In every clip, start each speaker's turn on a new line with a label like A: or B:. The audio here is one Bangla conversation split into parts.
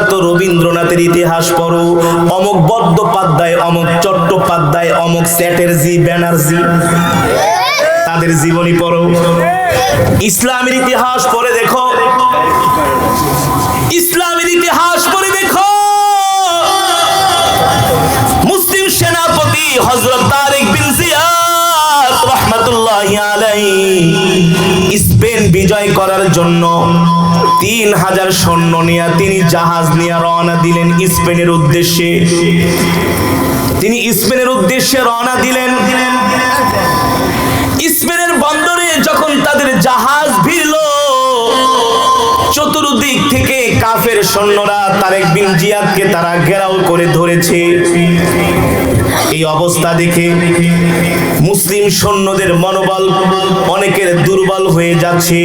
A: তো রবীন্দ্রনাথের ইতিহাস পড়ো, অমুক বন্দ্যোপাধ্যায়, অমুক চট্টোপাধ্যায়, অমুক চ্যাটার্জি, ব্যানার্জি, তাদের জীবনী পড়ো। ইসলামের ইতিহাস পড়ে দেখো, ইসলামের ইতিহাস পড়ে দেখো, মুসলিম সেনাপতি হযরত তারেক বিন জিয়াদ রাহমাতুল্লাহি আলাইহি স্পেন বিজয় করার জন্য 3000 সৈন্য নিয়ে তিনি জাহাজ নিয়ে রওনা দিলেন স্পেনের উদ্দেশ্যে। তিনি স্পেনের উদ্দেশ্যে রওনা দিলেন। স্পেনের বন্দরে যখন তাদের জাহাজ ভিড়ল, চতুর্দিক থেকে কাফের সৈন্যরা তারেক বিন জিয়াদকে তারা ঘেরাও করে ধরেছে। এই অবস্থা দেখে মুসলিম সৈন্যদের মনোবল অনেকের দুর্বল হয়ে যাচ্ছে।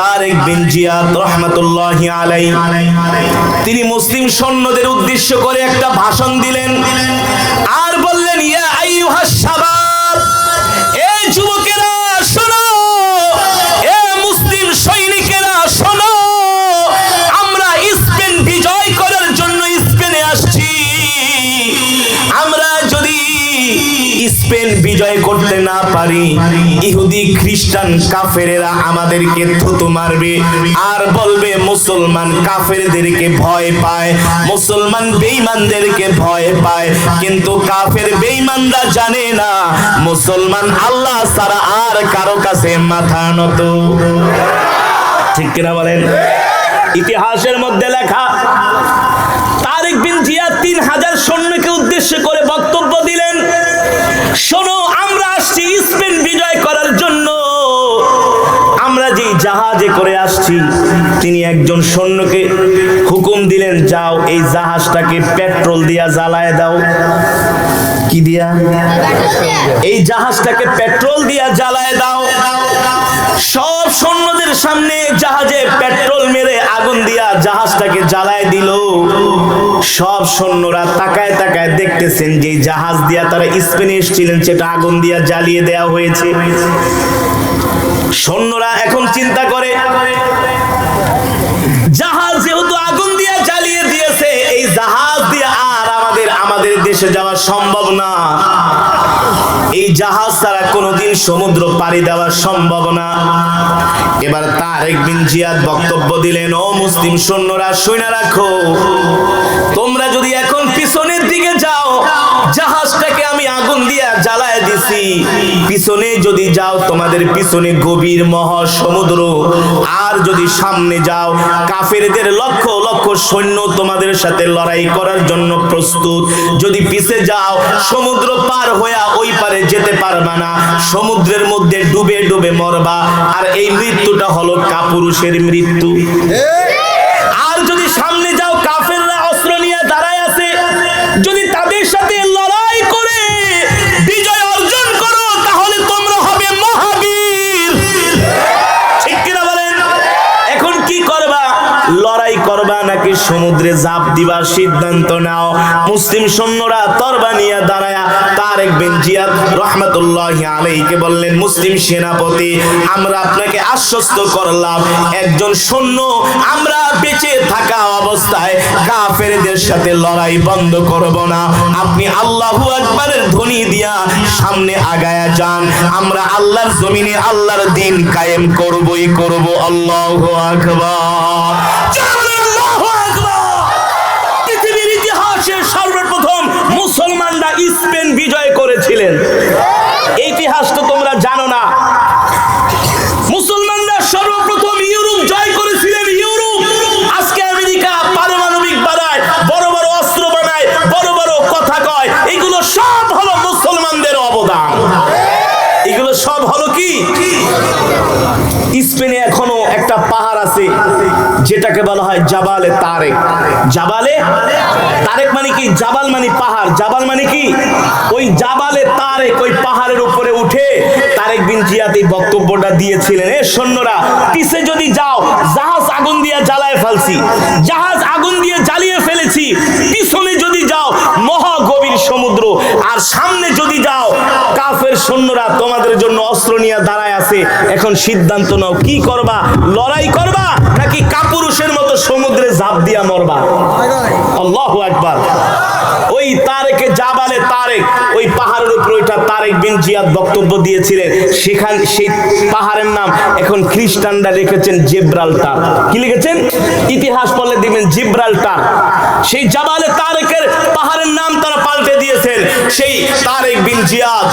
A: তারেক বিন জিয়াদ রাহমাতুল্লাহি আলাইহি তিনি মুসলিম সৈন্যদের উদ্দেশ্য করে একটা ভাষণ দিলেন আর বললেন, ইয়া আইয়ুহাস শাবাব, এ যুবকেরা শোনো, এ মুসলিম সৈনিকেরা শোনো, আমরা স্পেন বিজয় করার জন্য স্পেনে আসছি। আমরা যদি স্পেন বিজয় করতে না পারি, ইহুদি খ্রিস্টান কাফেরেরা আমাদেরকে থুতু মারবে আর বলবে মুসলমান কাফেরদেরকে ভয় পায়, মুসলমান বেঈমানদেরকে ভয় পায়। কিন্তু কাফের বেঈমানরা জানে না মুসলমান আল্লাহ ছাড়া আর কারো কাছে মাথা নত। ঠিক কিনা বলেন? ইতিহাসের মধ্যে লেখা। তারেক বিন জিয়াদ 3000 সৈন্যকে উদ্দেশ্য করে বক্তব্য দিলেন, শোনো, আমরা আসছি স্পেন বিজয় করার জন্য। আমরা যে জাহাজে করে আসছি, তিনি একজন সৈন্যকে হুকুম দিলেন, যাও এই জাহাজটাকে পেট্রোল দিয়া জ্বালায় দাও। কি দিয়া? এই জাহাজটাকে পেট্রোল দিয়া জ্বালায় দাও। সব সৈন্যদের সামনে জাহাজে পেট্রোল মেরে আগুন দিয়া জাহাজটাকে জ্বালায় দিল। সব সৈন্যরা তাকায় তাকায় দেখতেছেন যে জাহাজ দিয়া তারা স্পেনে এসেছিলেন সেটা আগুন দিয়া জ্বালিয়ে দেওয়া হয়েছে। সৈন্যরা এখন চিন্তা করে, জাহাজ যেহেতু আগুন দিয়া জ্বালিয়ে দিয়েছে, এই জাহাজ দিয়ে আর আমাদের দেশে যাওয়া সম্ভব না। এই জাহাজ ছাড়া কোনোদিন সমুদ্র পাড়ি দেওয়া সম্ভব না। এবার তারেক বিন জিয়াদ বক্তব্য দিলেন, ও মুসলিম সৈন্যরা শুনে রাখো, তোমরা যদি এখন পিছনের দিকে যাও, জাহাজটাকে আমি আগুন দিয়া জ্বালায় দিছি, পিছনে যদি যাও তোমাদের পিছনে গভীর মহাসমুদ্র, আর যদি সামনে যাও কাফেরদের লক্ষ লক্ষ সৈন্য তোমাদের সাথে লড়াই করার জন্য প্রস্তুত। যদি পিছে যাও সমুদ্র পার হয়ে ওই পারে যেতে পারবা না, সমুদ্রের মধ্যে ডুবে ডুবে মরবা, আর এই মৃত্যুটা হলো কাপুরুষের মৃত্যু। আর যদি সামনে যাও কাফেররা অস্ত্র নিয়ে দাঁড়ায় আছে, যদি তাদের সাথে লড়াই করে বিজয় অর্জন করো, তাহলে তোমরা হবে মহাবীর। ঠিক কিনা বলেন? এখন কি করবা? লড়াই করবা নাকি সমুদ্রে ঝাঁপ দিবার সিদ্ধান্ত নাও। মুসলিম সৈন্যরা তরবারি নিয়ে দাঁড়ায়া তারেক বিন জিয়াদ রাহমাতুল্লাহি আলাইহিকে বললেন, মুসলিম সেনাপতি, আমরা আপনাকে আশ্বস্ত করলাম, একজন সৈন্য আমরা বেঁচে থাকা অবস্থায় কাফেরদের সাথে লড়াই বন্ধ করব না। আপনি আল্লাহু আকবারের ধ্বনি দিয়া সামনে আগায়া যান, আমরা আল্লাহর জমিনে আল্লাহর দ্বীন কায়েম করবই করব। আল্লাহু আকবার। পৃথিবীর ইতিহাসে সর্বপ্রথম মুসলমানরা স্পেন বিজয় করেছিলেন। এই ইতিহাস তো তোমরা জানো না। মুসলমানরা সর্বপ্রথম ইউরোপ জয় করেছিলেন। ইউরোপ আজকে আমেরিকা পারমাণবিক বানায়, বড় বড় অস্ত্র বানায়, বড় বড় কথা কয়, এগুলো সব হলো মুসলমানদের অবদান। এগুলো সব হলো কি? স্পেনে এখনো একটা পাহাড় আছে যেটাকে বলা হয় জাবালে তারেক। জাবালে তারেক মানে কি? জাবাল মানে পাহাড়, জাবাল মানে কি? ওই জাবালে তারেক, ওই পাহাড়ের উপরে উঠে তারেক বিন জিয়াদ এই বক্তব্যটা দিয়েছিলেন, এ সৈন্যরা পিছে যদি যাও, জাহাজ আগুন দিয়ে জ্বালায় ফেলছি, জাহাজ আগুন দিয়ে জ্বালিয়ে ফেলেছি, পিছনে যদি যাও মহা গভীর সমুদ্র, আর সামনে যদি যাও কাফের সৈন্যরা তোমাদের জন্য অস্ত্র নিয়ে দাঁড়ায় আছে। এখন সিদ্ধান্ত নাও, কি করবা? লড়াই করবা নাকি কাপুরুষের মতো সমুদ্রে ঝাঁপ দিয়া মরবা। আল্লাহু আকবার। ওই তারেকে জাবালে তারেক, ওই পাহাড়ের উপর ওইটা তারেক বিন জিয়াদ বক্তব্য দিয়েছিলেন। সেখানে সেই পাহাড়ের নাম এখন খ্রিস্টানরা লিখেছেন জিব্রাল্টার। কি লিখেছেন? ইতিহাস পড়লে দেখবেন জিব্রাল্টার। সেই জাবালে তারেকের পাহাড়ের নাম তারা পাল্টে দিয়েছেন। সেই তারেক বিন জিয়াদ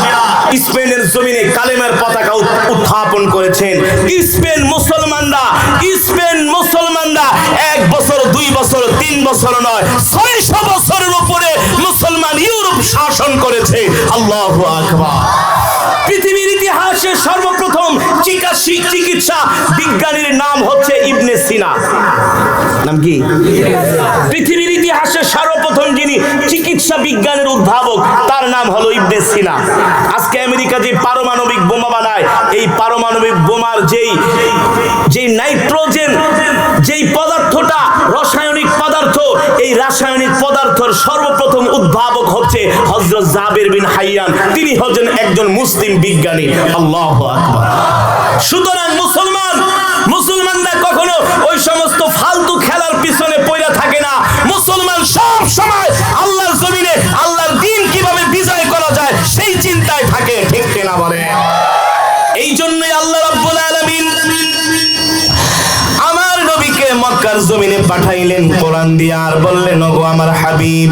A: স্পেনের জমিনে কালেমার পতাকা উত্থাপন করেছেন। স্পেন মুসলমানরা 1 বছর 2 বছর 3 বছর নয়, 600 বছরের উপরে মুসলমান ইউরোপ শাসন করেছে। আল্লাহু আকবার। পৃথিবীর ইতিহাসে সর্বপ্রথম চিকিৎসা বিজ্ঞানীর নাম হচ্ছে ইবনে সিনা। নাম কি? পৃথিবীর ইতিহাসে সর্বপ্রথম যিনি চিকিৎসা বিজ্ঞানের উদ্ভাবক তার নাম হলো ইবনে সিনা। আজকে আমেরিকা যে পারমাণবিক বোমা বানায়, এই পারমাণবিক বোমার যেই নাইট্রোজেন, যেই পদার্থটা রাসায়নিক পদার্থ, এই রাসায়নিক পদার্থের সর্বপ্রথম উদ্ভাবক হচ্ছে হযরত জাবের বিন হাইয়ান। তিনি হচ্ছেন একজন মুসলিম বিজ্ঞানী। আল্লাহু আকবার। সুতরাং মুসলমানরা কখনো ওই সমস্ত ফালতু খেলার পিছনে পড়ে থাকে না। মুসলমান সব সময় আল্লাহর জমিনে আল্লাহর দ্বীন কিভাবে বিজয় করা যায় সেই চিন্তায় থাকে। ঠিক কিনা বলে? এই জন্যই আল্লাহ রাব্বুল আলামিন আমার নবীকে মক্কার জমিনে পাঠাইলেন কোরআন দিয়ে, আর বললেন, ওগো আমার হাবিব,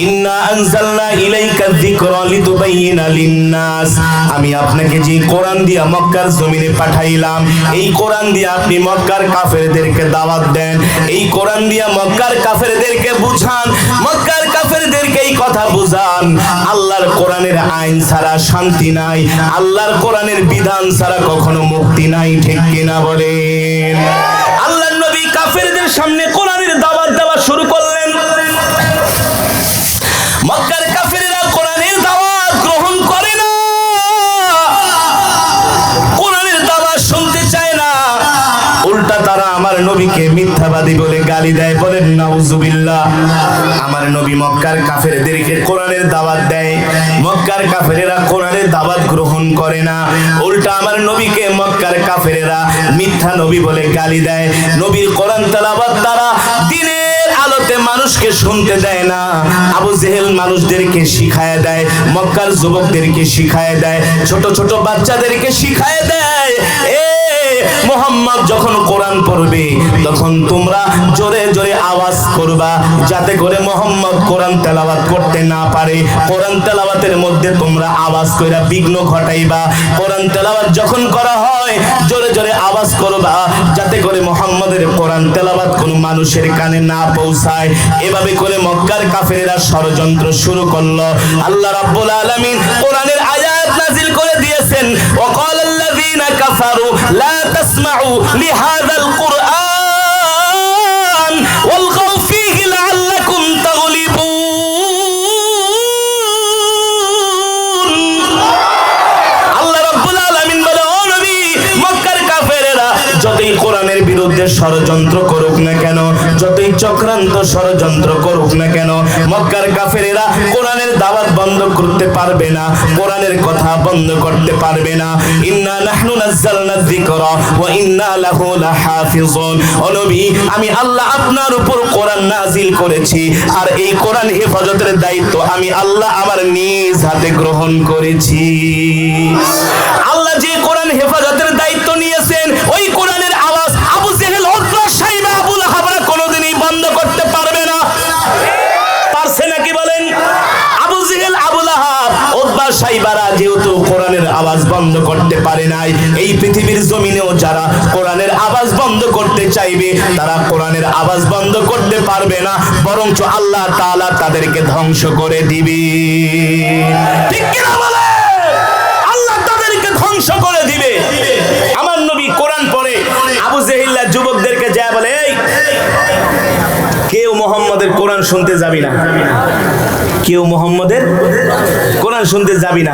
A: ইন্না আনজালনা ইলাইকা যিকরা লিতুবাইয়িনা লিন-নাস, আমি আপনাকে যে কোরআন দিয়ে মক্কার জমিনে পাঠাইলাম, এই কোরআন দিয়ে আপনি মক্কার কাফেরদেরকে দাওয়াত দেন, এই কোরআন দিয়ে মক্কার কাফেরদেরকে বুঝান, মক্কার কাফেরদেরকে এই কথা বুঝান, আল্লাহর কোরআনের আইন ছাড়া শান্তি নাই, আল্লাহর কোরআনের বিধান ছাড়া কখনো মুক্তি নাই। ঠিক কিনা বলেন? আল্লাহর নবী কাফেরদের সামনে কোরআনের দাওয়াত দেওয়া শুরু করলেন। মক্কার কাফেররা কোরআনের দাওয়াত গ্রহণ করে না, কোরআনের দাওয়াত শুনতে চায় না, উল্টা তারা আমার নবীকে মিথ্যাবাদী বলে গালি দেয়। বলেন নাউজুবিল্লাহ। আমার নবী মক্কার কাফেরদেরকে কোরআনের দাওয়াত দেয়, মক্কার কাফেরেরা কোরআনের দাওয়াত গ্রহণ করে না, উল্টা আমার নবীকে মক্কার কাফেরেরা মিথ্যা নবী বলে গালি দেয়। নবীর কোরআন তেলাওয়াত তারা দিনের আলোতে মানুষকে শুনতে দেয় না। আবু জেহেল মানুষদেরকে শিখায় দেয়, মক্কার যুবকদেরকে শিখায় দেয়, ছোট ছোট বাচ্চাদেরকে শিখায় দেয়, মুহাম্মদ যখন কোরআন পড়বে তখন তোমরা জোরে জোরে আওয়াজ করবা, যাতে করে মুহাম্মদ কোরআন তেলাওয়াত করতে না পারে। কোরআন তেলাওয়াতের মধ্যে তোমরা আওয়াজ কইরা বিঘ্ন ঘটাইবা। কোরআন তেলাওয়াত যখন করা হয় জোরে জোরে আওয়াজ করবা, যাতে করে মুহাম্মদের কোরআন তেলাওয়াত কোনো মানুষের কানে না পৌঁছায়। এভাবে করে মক্কার কাফেররা ষড়যন্ত্র শুরু করলো। আল্লাহ রাব্বুল আলামিন কোরআনের আয়াত নাযিল করে দিয়েছেন, ওয়াকালাল্লাযীনা কাফারু লা তাসমাউ লিহাযাল কুরআন ওয়ালগাউ ফীহি লাআল্লাকুম তাগলিবুন। আল্লাহ রাব্বুল আলামিন বলে, ও নবী, মক্কার কাফেররা যতই কোরআনের বিরুদ্ধে ষড়যন্ত্র করুক না কেন, যতই চক্রান্ত ষড়যন্ত্র করুক না কেন, মক্কার কাফেরেরা কোরআনের দাওয়াত বন্ধ করতে পারবে না, কোরআনের কথা বন্ধ করতে পারবে না। ইন্না নাহনু নাযালনা যিকরা ওয়া ইন্না লাহু লাহাফিজুন। ও নবী, আমি আল্লাহ আপনার উপর কোরআন নাযিল করেছি, আর এই কোরআন হেফাজতের দায়িত্ব আমি আল্লাহ আমার নিজ হাতে গ্রহণ করেছি। আল্লাহ যে কোরআন হেফাজতের দায়িত্ব নিয়েছেন, ওই কোরআনের আওয়াজ আবু জেহেল, উতবা, শাইবা, আবু লাহাবরা কোনোদিনই বন্ধ করতে পারবে না। পারছে নাকি বলেন? আবু জেহেল, আবু লাহাব, উতবা, শাইবারা যেহেতু কোরআনের আওয়াজ বন্ধ করতে পারে নাই, এই পৃথিবীর জমিনেও যারা কোরআনের আওয়াজ বন্ধ করতে চাইবে তারা কোরআনের আওয়াজ বন্ধ করতে পারবে না, বরঞ্চ আল্লাহ তাআলা তাদেরকে ধ্বংস করে দিবে। ঠিক কি না বলে? আল্লাহ তাদেরকে ধ্বংস করে দিবে। আমার নবী কোরআন পড়ে আবু জেহেল যুবকদেরকে যায় বলে, এই কেউ মুহাম্মদের কোরআন শুনতে যাবি না, কেউ মুহাম্মদের কোরআন শুনতে যাবি না।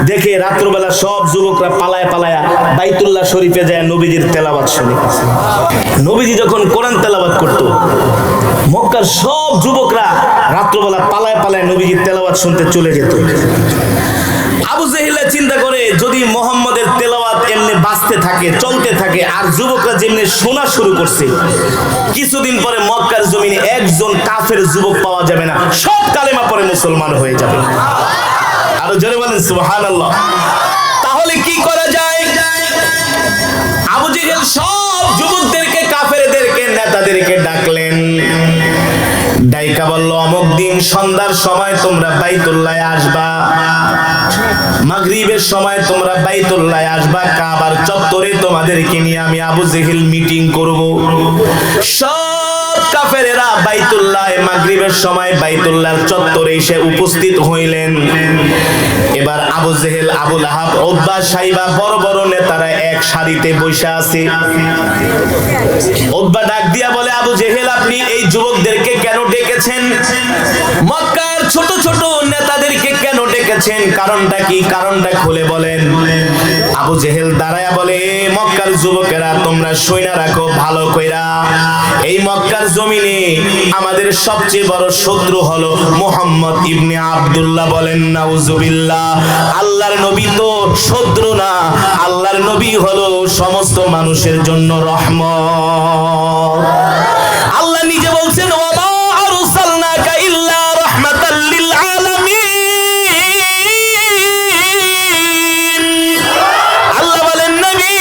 A: দেখে রাত্রবেলা সব যুবকরা পালায় পালায়া বাইতুল্লাহ শরীফে যায় নবীজির তেলাওয়াত শুনে। নবীজি যখন কোরআন তেলাওয়াত করত, মক্কার সব যুবকরা রাত্রবেলা পালায় পালায় নবীজির তেলাওয়াত শুনতে চলে যেত। আবু জেহেল চিন্তা করে, যদি মুহাম্মদের তেলাওয়াত এমনি বাজতে থাকে, চলতে থাকে, থাকে। আর যুবকরা যেমনি শোনা শুরু করছে, কিছুদিন পরে মক্কার জমিনে একজন কাফের যুবক পাওয়া যাবে না, সব কালেমা পরে মুসলমান হয়ে যাবে। আরো জোরে বলেন সুবহানাল্লাহ। তাহলে কি করা যায়? আবু জেহেল সব যুবকদেরকে, কাফেরদেরকে, নেতাদেরকে ডাকলেন, ডাইকা বলল, অমুক দিন সন্ধ্যার সময় তোমরা বাইতুল্লাহ আসবা, মাগরিবের সময় তোমরা বাইতুল্লাহ আসবা, কাবার চত্বরে তোমাদেরকে নিয়ে আমি আবু জেহেল মিটিং করব। সব কাফেরেরা বাইতুল্লাহ মাগরিবের সময় বাইতুল্লাহর চত্বরে এসে উপস্থিত হইলেন। এবার আবু জেহেল, আবু লাহাব, উতবা, সাইবা বড় বড় নেতারা এক সারিতে বসে আছে। উতবা ডাক দিয়া বলে, আবু জেহেল আপনি এই যুবকদেরকে কেন ডেকেছেন? মক্কার ছোট ছোট নেতাদেরকে কেন ডেকেছেন? কারণটা কি? কারণটা খুলে বলেন। আবু জেহেল দাঁড়ায়া বলে, মক্কার যুবকেরা তোমরা শুইনা রাখো ভালো কইরা, এই মক্কার জমিনে আমাদের সবচেয়ে বড় শত্রু হলো মুহাম্মদ ইবনে আব্দুল্লাহ। বলেন নাউজুবিল্লাহ। আল্লাহর নবী তো শত্রু না, আল্লাহর নবী হলো সমস্ত মানুষের জন্য রহমত। আল্লাহ নিজে বলছেন, ওয়া মা আরসালনাকা ইল্লা রাহমাতাল লিল আলামিন। আল্লাহ বলেন, নবী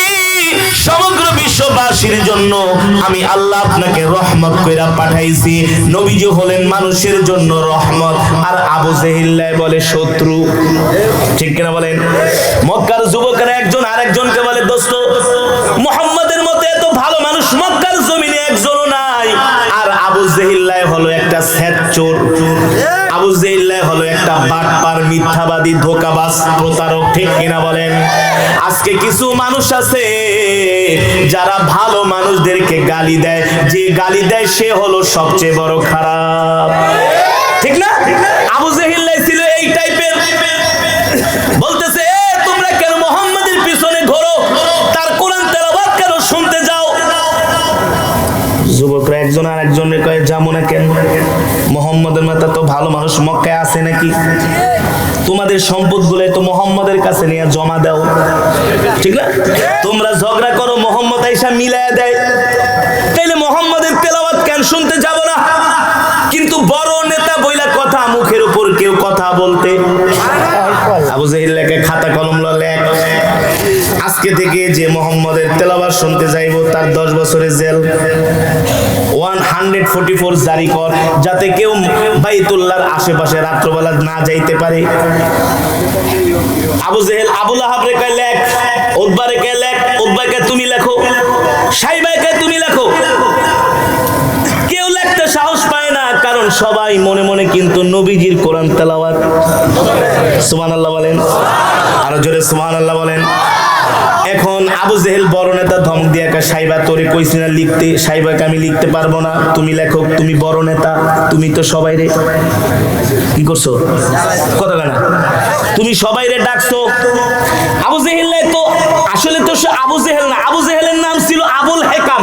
A: সমগ্র বিশ্ববাসীর জন্য আমি আল্লাহ আপনাকে রহমত কইরা পাঠাইছি। নবীজি হলেন মানুষের জন্য রহমত, আর আবু জেহেল বলে শত্রু। ঠিক কিনা বলেন? মক্কার যুবকেরা একজন আরেকজনকে বলে, দোস্ত মুহাম্মাদের মতো এত ভালো মানুষ মক্কার জমিনে একজনও নাই। আর আবু জেহেল হলো একটা সেচ্চোর, আবু জেহেল হলো একটা বাটপার, মিথ্যাবাদী, ধোঁকাবাজ, প্রতারক। ঠিক কিনা বলেন? আজকে কিছু মানুষ আছে যারা ভালো মানুষদেরকে গালি দেয়, যে গালি দেয় সে হলো সবচেয়ে বড় খারাপ। ঠিক না? আবু জেহেল ছিল এই টাইপের। বলতেছে, তোমরা কেন মুহাম্মাদের পিছনে ঘোরো, তার কোরআন তেলাওয়াত কেন শুনতে যাও? যুবকরা একজন আর একজনের কয়ে, যাবো না কেন? মুহাম্মাদের মতো তো ভালো মানুষ মক্কায় আছে নাকি? তোমাদের সম্পদগুলো তো মুহাম্মাদের কাছে নিয়ে জমা দাও। ঠিক না? তোমরা ঝগড়া করো, মুহাম্মদ আইসা মিলায়া দেয়, তাইলে মুহাম্মাদের তেলাওয়াত কেন শুনতে যাব না? কিন্তু বড় নেতা বইলা কথা, মুখের উপর কেউ কথা বলতে। আবু জেহেল লেখে, খাতা কলম লেখ, আজকে থেকে যে মুহাম্মাদের তেলাওয়াত শুনতে যাইব তার 10 বছরের জেল, 144 জারি কর, যাতে কেউ বাইতুল্লাহর আশেপাশে রাত্রবেলা না যাইতে পারে। আবু জেহেল আবু লাহাব রেখে লেখ, উতবা রেখে লেখ, উতবাকে তুমি লেখো, সাইবাকে তুমি লেখো। কেউ লেখতে সাহস পায় না, কারণ সবাই মনে মনে কিন্তু নবীজির কোরআন তেলাওয়াত। সুবহানাল্লাহ বলেন, আরো জোরে সুবহানাল্লাহ বলেন। এখন আবু জেহেল বড় নেতা ধমক দিয়ে, সাইবা তোরে কইছি না লিখতে, সাইবাকে আমি লিখতে পারবো না, তুমি লেখো, তুমি বড় নেতা, তুমি তো সবাই রে কি করছো, কথা না, তুমি সবাই রে ডাকছো। আবু জেহেল তো আসলে তো আবু জেহেল না, আবু জেহেলের নাম ছিল আবুল হেকাম,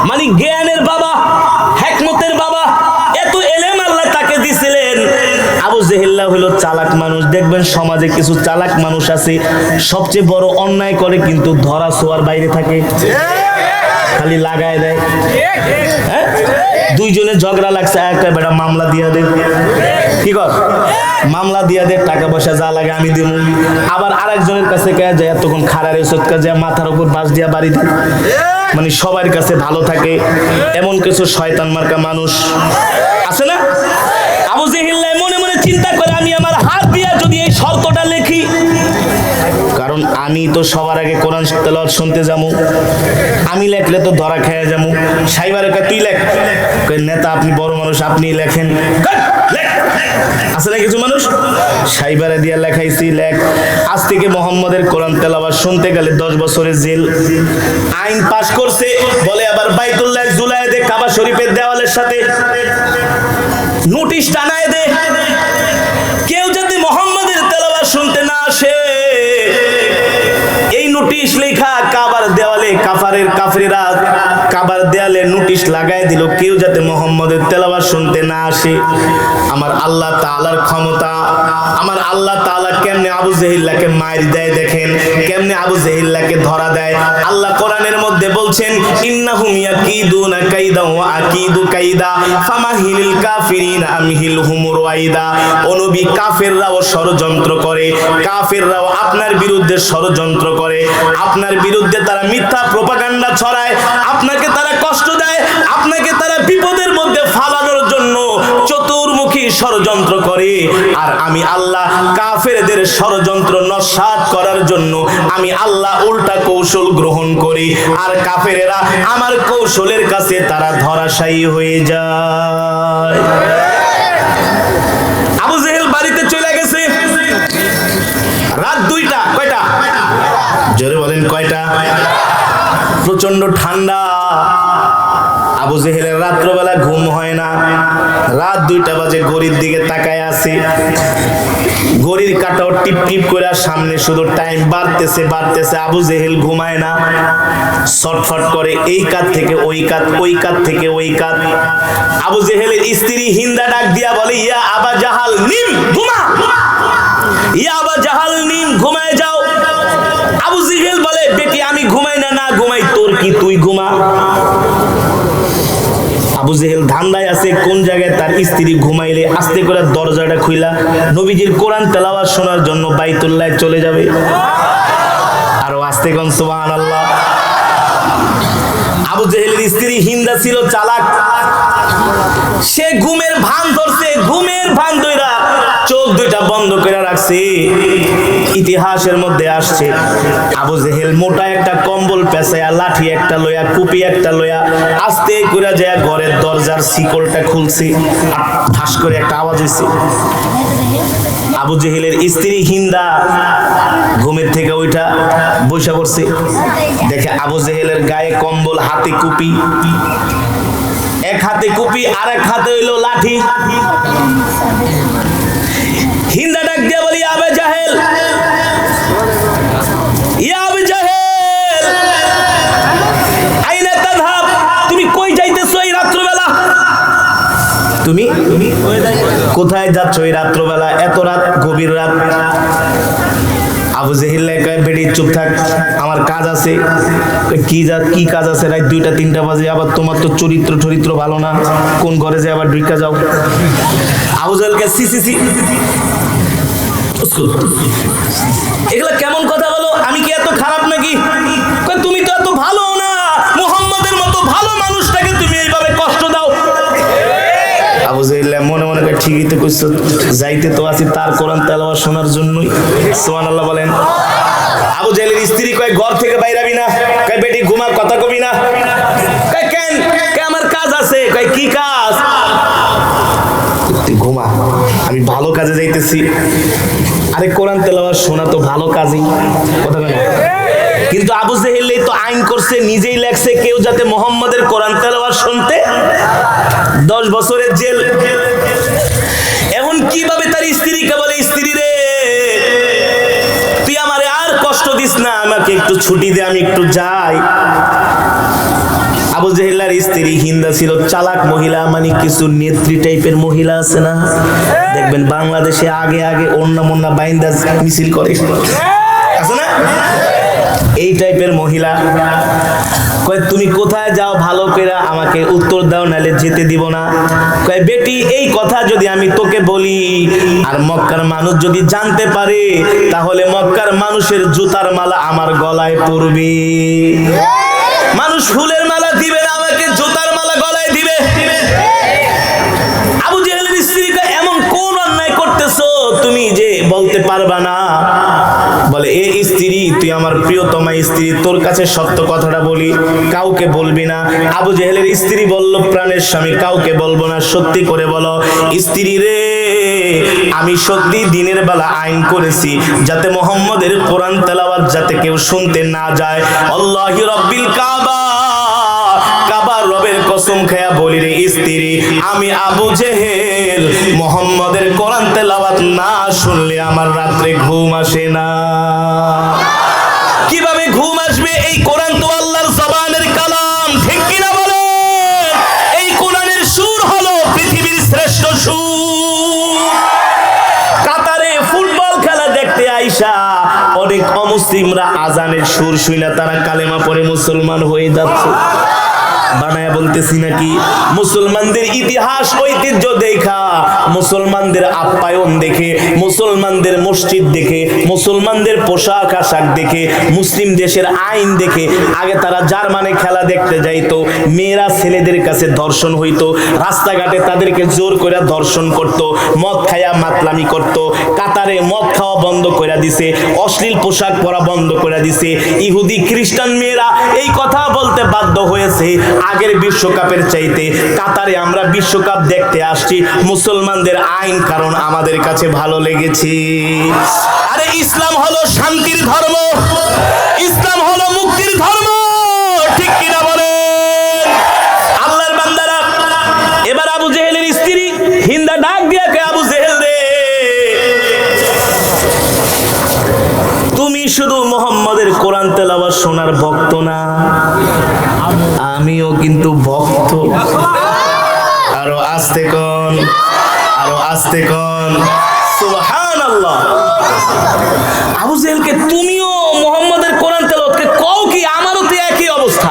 A: মানে জ্ঞানের বাবা, হিকমতের বাবা। এত এলেম আল্লাহ তাকে দিছিলেন। আবু জেহেল হলো চালাক মানুষ। দেখবেন সমাজে কিছু চালাক মানুষ আছে, সবচেয়ে বড় অন্যায় করে কিন্তু ধরা ছোঁয়ার বাইরে থাকে, খালি লাগায় দেয়। হ্যাঁ, দুইজনের ঝগড়া লাগছে, একটা বেটা মামলা দিয়া দে, কি কর, মামলা দিয়া দে, টাকা পয়সা যা লাগে আমি দিব। আবার আরেকজনের কাছে যায়, তখন খারারে সৎকা যায়, মাথার উপর বাঁশ দিয়া বাড়ি দেয়, মানে সবার কাছে ভালো থাকে। এমন কিছু শয়তান মার্কা মানুষ আছে না? আবু জেহেল মনে মনে চিন্তা করে, আমি আমার হাত দিয়া যদি এই শর্তটা লিখি, কারণ আমি তো সবার আগে কোরআন তেলাওয়াত শুনতে যাবো, আমি লেখলে তো ধরা খেয়ে যাবো। সাইবার তুই লেখ, নেতা আপনি বড় মানুষ, আপনি লেখেন, আছে না কিছু মানুষ। সাইবারে দিয়া লেখাইছি, লেখ, আজ থেকে মুহাম্মাদের কোরআন তেলাওয়াত শুনতে গেলে 10 বছরের জেল। আইন পাশ করছে, বলে আবার বাইতুল্লাহ জুলায় দে, কাবা শরীফের দেওয়ালের সাথে নোটিশ টানায় দে, কেউ যদি মুহাম্মাদের তেলাওয়াত শুনতে না আসে, এই নোটিশ লেখা কাবার দেওয়ালে, কাফেরেরা কাবার দেওয়ালে নোটিশ লাগায় দিল, কেউ যাতে মুহাম্মাদের তেলাওয়াত শুনতে না আসে। আমার আল্লাহ তাআলার ক্ষমতা, আমার আল্লাহ তাআলা কেমনে আবু জেহেলকে মার দেয় দেখেন, কেমনে আবু জেহেলকে ধরা দেয়। আল্লাহ কোরআনের মধ্যে বলছেন ইন্নাহুম ইয়াকিদুনা কাইদা ওয়া আকিদু কাইদা ফামাহিলিল কাফিরিনা আমহিলহুম রুয়াইদা। ও নবী, কাফেররাও ষড়যন্ত্র করে, কাফেররাও আপনার বিরুদ্ধে ষড়যন্ত্র করে, আপনার বিরুদ্ধে তারা মিথ্যা প্রপাগান্ডা ছড়ায়, আপনাকে তারা কষ্ট দেয়, আপনাকে তারা বিপদের মধ্যে ফালানোর জন্য চতুর্মুখী ষড়যন্ত্র করে। আর আমি আল্লাহ কাফেরদের ষড়যন্ত্র নস্যাৎ করার জন্য আমি আল্লাহ উল্টা কৌশল গ্রহণ করি, আর কাফেরেরা আমার কৌশলের কাছে তারা ধরাশায়ী হয়ে যায়। আবু জেহেল বাড়িতে চলে গেছে রাত 2টা। কয়টা? জোরে বলেন কয়টা? প্রচন্ড ঠান্ডা। আবু জেহেলের রাত্রবেলা ঘুম হয় না। রাত 2টা বাজে, ঘড়ির দিকে তাকায় আছে, ঘড়ির কাঁটাও টিপ টিপ করে সামনে শুধু টাইম বাড়তেছে বাড়তেছে। আবু জেহেল ঘুমায় না, ছটফট করে, এই কাত থেকে ওই কাত, ওই কাত থেকে ওই কাত। আবু জেহেলের স্ত্রী হিন্দা ডাক দিয়া বলে ইয়া আবা জাহাল নিম, ঘুমা, ইয়া আবা জাহাল নিম, ঘুমায় যাও। আবু জেহেল বলে বেটি আমি ঘুমাই না, না ঘুমাই তোর কি, তুই ঘুমা। আবু জেহেল ধান্দায় আছে কোন জায়গায় তার স্ত্রী ঘুমাইলে আস্তে করে দরজাটা খুইলা নবীজির কোরআন তেলাওয়াত শোনার জন্য বাইতুল্লাহ চলে যাবে। আরো আস্তে কোন সুবহানাল্লাহ। আবু জেহেলের স্ত্রী হিন্দা ছিল চালাক, সে ঘুমের ভান ধরছে, ঘুমের ভান ধইরা চোখ 2টা বন্ধ করে রাখছে। ইতিহাসের মধ্যে আসছে আবু জেহেল মোটা একটা কম্বল পেঁচায়া, লাঠি একটা লয়া, কুপি একটা লয়া আস্তে করে যায় ঘরের দরজার শিকলটা খুলছে, ঠাস করে একটা আওয়াজ হইছে। আবু জেহেলের স্ত্রী হিন্দা ঘুমের থেকে ওইটা বসে পড়ছে, দেখে আবু জেহেলের গায়ে কম্বল, হাতে কুপি, এক হাতে কুপি আর এক হাতে হইলো লাঠি। হিন্দা ডাক দিয়া বলি আবে জাহেল, ইয়া আবে জাহেল আইনা তাযহাব, তুমি কই যাইতেছো এই রাত্রবেলা? তুমি কোথায় যাচ্ছ এই রাত্রবেলা, এত রাত, গভীর রাত? আবু জেহেল কয় বেটি চুপ থাক, আমার কাজ আছে। কি কাজ আছে? রাত 2টা 3টা বাজে, আবার তোমার তো চরিত্র ভালো না, কোন ঘরে যে আবার ঢুকা যাও। আবু জেহেলকে সি সি সি, এগুলা কেমন কথা বলো? আমি কি এত খারাপ নাকি? তুমি তো এত ভালো না, মুহাম্মদের মতো ভালো মানুষটাকে তুমি এইভাবে কষ্ট দাও। আবু জেহেল মনে মনে করে ঠিকই তো কইছো, যাইতে তো আছি তার কোরআন তেলাওয়াত শোনার জন্যই। সুবহানাল্লাহ বলেন। আবু জেহেলের স্ত্রী কয় ঘর থেকে বাইরাবি না, কয় বেটি ঘুমা, কথা কবি না। কয় কেন? কয় আমার কাজ আছে। কয় কি কাজ? তুই ঘুমা, আমি ভালো কাজে যাইতেছি। আরে কোরআন তেলাওয়াত শোনা তো ভালো কাজই, কথা বলেন। কিন্তু আবু জেহেল তো আইন করছে, নিজেই লেখছে কেউ যাতে মুহাম্মাদের কোরআন তেলাওয়াত শুনতে 10 বছরের জেল। এখন কিভাবে তার স্ত্রীকে বলে স্ত্রী রে তুই আমারে আর কষ্ট দিস না, আমাকে একটু ছুটি দে, আমি একটু যাই। আবু জেহেলের স্ত্রী হিন্দা ছিল চালাক মহিলা, মানে কিছু নেত্রী টাইপের মহিলা আছে না, দেখবেন বাংলাদেশে আগে আগে অন্য মন্না বাইন্দা মিছিল করে, আছে না? এই টাইপের মহিলা কয় তুমি কোথায় যাও ভালো করে আমাকে উত্তর দাও, নালে যেতে দিব না। কয় বেটি এই কথা যদি আমি তোকে বলি আর মক্কার মানুষ যদি জানতে পারে, তাহলে মক্কার মানুষের জুতার মালা আমার গলায় পড়বে। মানুষ ফুলের মালা দিবে না, আমাকে জুতার মালা গলায় দিবে। আবু জেহেলের স্ত্রী কয় এমন কোন অন্যায় করতেছো তুমি যে বলতে পারবা না? বলে এ স্ত্রী, তুই আমার প্রিয়তমা স্ত্রী, তোর কাছে সত্য কথাটা বলি, কাউকে বলবি না। আবু জেহেলের স্ত্রী বলল প্রাণের স্বামী, কাউকে বলবো না, সত্যি করে বলো। স্ত্রী রে, আমি সত্যি দিনের বেলা আইন করেছি যাতে মুহাম্মাদের কোরআন তেলাওয়াত যাতে কেউ শুনতে না যায়। আল্লাহি রাব্বিল কাবা, কাবার রবের কসম খায়া বলি রে স্ত্রী, আমি আবু জেহেল মুহাম্মাদের কোরআন তেলাওয়াত না শুনলে আমার রাত্রে ঘুম আসে না। কিভাবে ঘুম আসবে? এই কোরআন তো আল্লাহর জবানের কালাম, ঠিক কিনা বলেন? এই কোরআনের সুর হলো পৃথিবীর শ্রেষ্ঠ সুর। কাতার অনেক অমুসলিমরা আজানের সুর শুনে তারা কালেমা পড়ে মুসলমান হয়ে যাচ্ছে। বানায়া বলতেছি নাকি? মুসলমানদের ইতিহাস ঐতিহ্য দেখা, মুসলমানদের আপ্যায়ন দেখে, মুসলমানদের মসজিদ দেখে, মুসলমানদের পোশাক আশাক দেখে, মুসলিম দেশের আইন দেখে আগে তারা জার্মানে খেলা দেখতে যাইতো, মেয়েরা ছেলেদের কাছে ধর্ষণ হইতো, রাস্তাঘাটে তাদেরকে জোর করে ধর্ষণ করত, মদ খায়া মাতলামি করত, কাতারে মদ খাওয়া বন্ধ করে দিছে, অশ্লীল পোশাক পরা বন্ধ করে দিছে। ইহুদি খ্রিস্টান মেয়েরা এই কথা বলতে বাধ্য হয়েছে, আগের বিশ্বকাপের চাইতে কাতারে আমরা বিশ্বকাপ দেখতে আসছি মুসলমানদের আইন কারণ আমাদের কাছে ভালো লেগেছে। আরে ইসলাম হলো শান্তির ধর্ম, ইসলাম হলো মুক্তির ধর্ম, ঠিক কিনা বলেন? আল্লাহর বান্দারা, এবার আবু জেহেলের স্ত্রী হিন্দা ডাক দিয়া কে, আবু জেহেল রে, তুমি শুধু মুহাম্মাদের কোরআন তেলাওয়াত শোনার ভক্ত না, আমিও কিন্তু ভক্ত। আরো আস্তে কোন, আরো আস্তে কোন, সুবহানাল্লাহ। আবু জেহেলকে তুমিও মুহাম্মাদের কোরআন তেলাওয়াতকে কও কি? আমারও তো একই অবস্থা।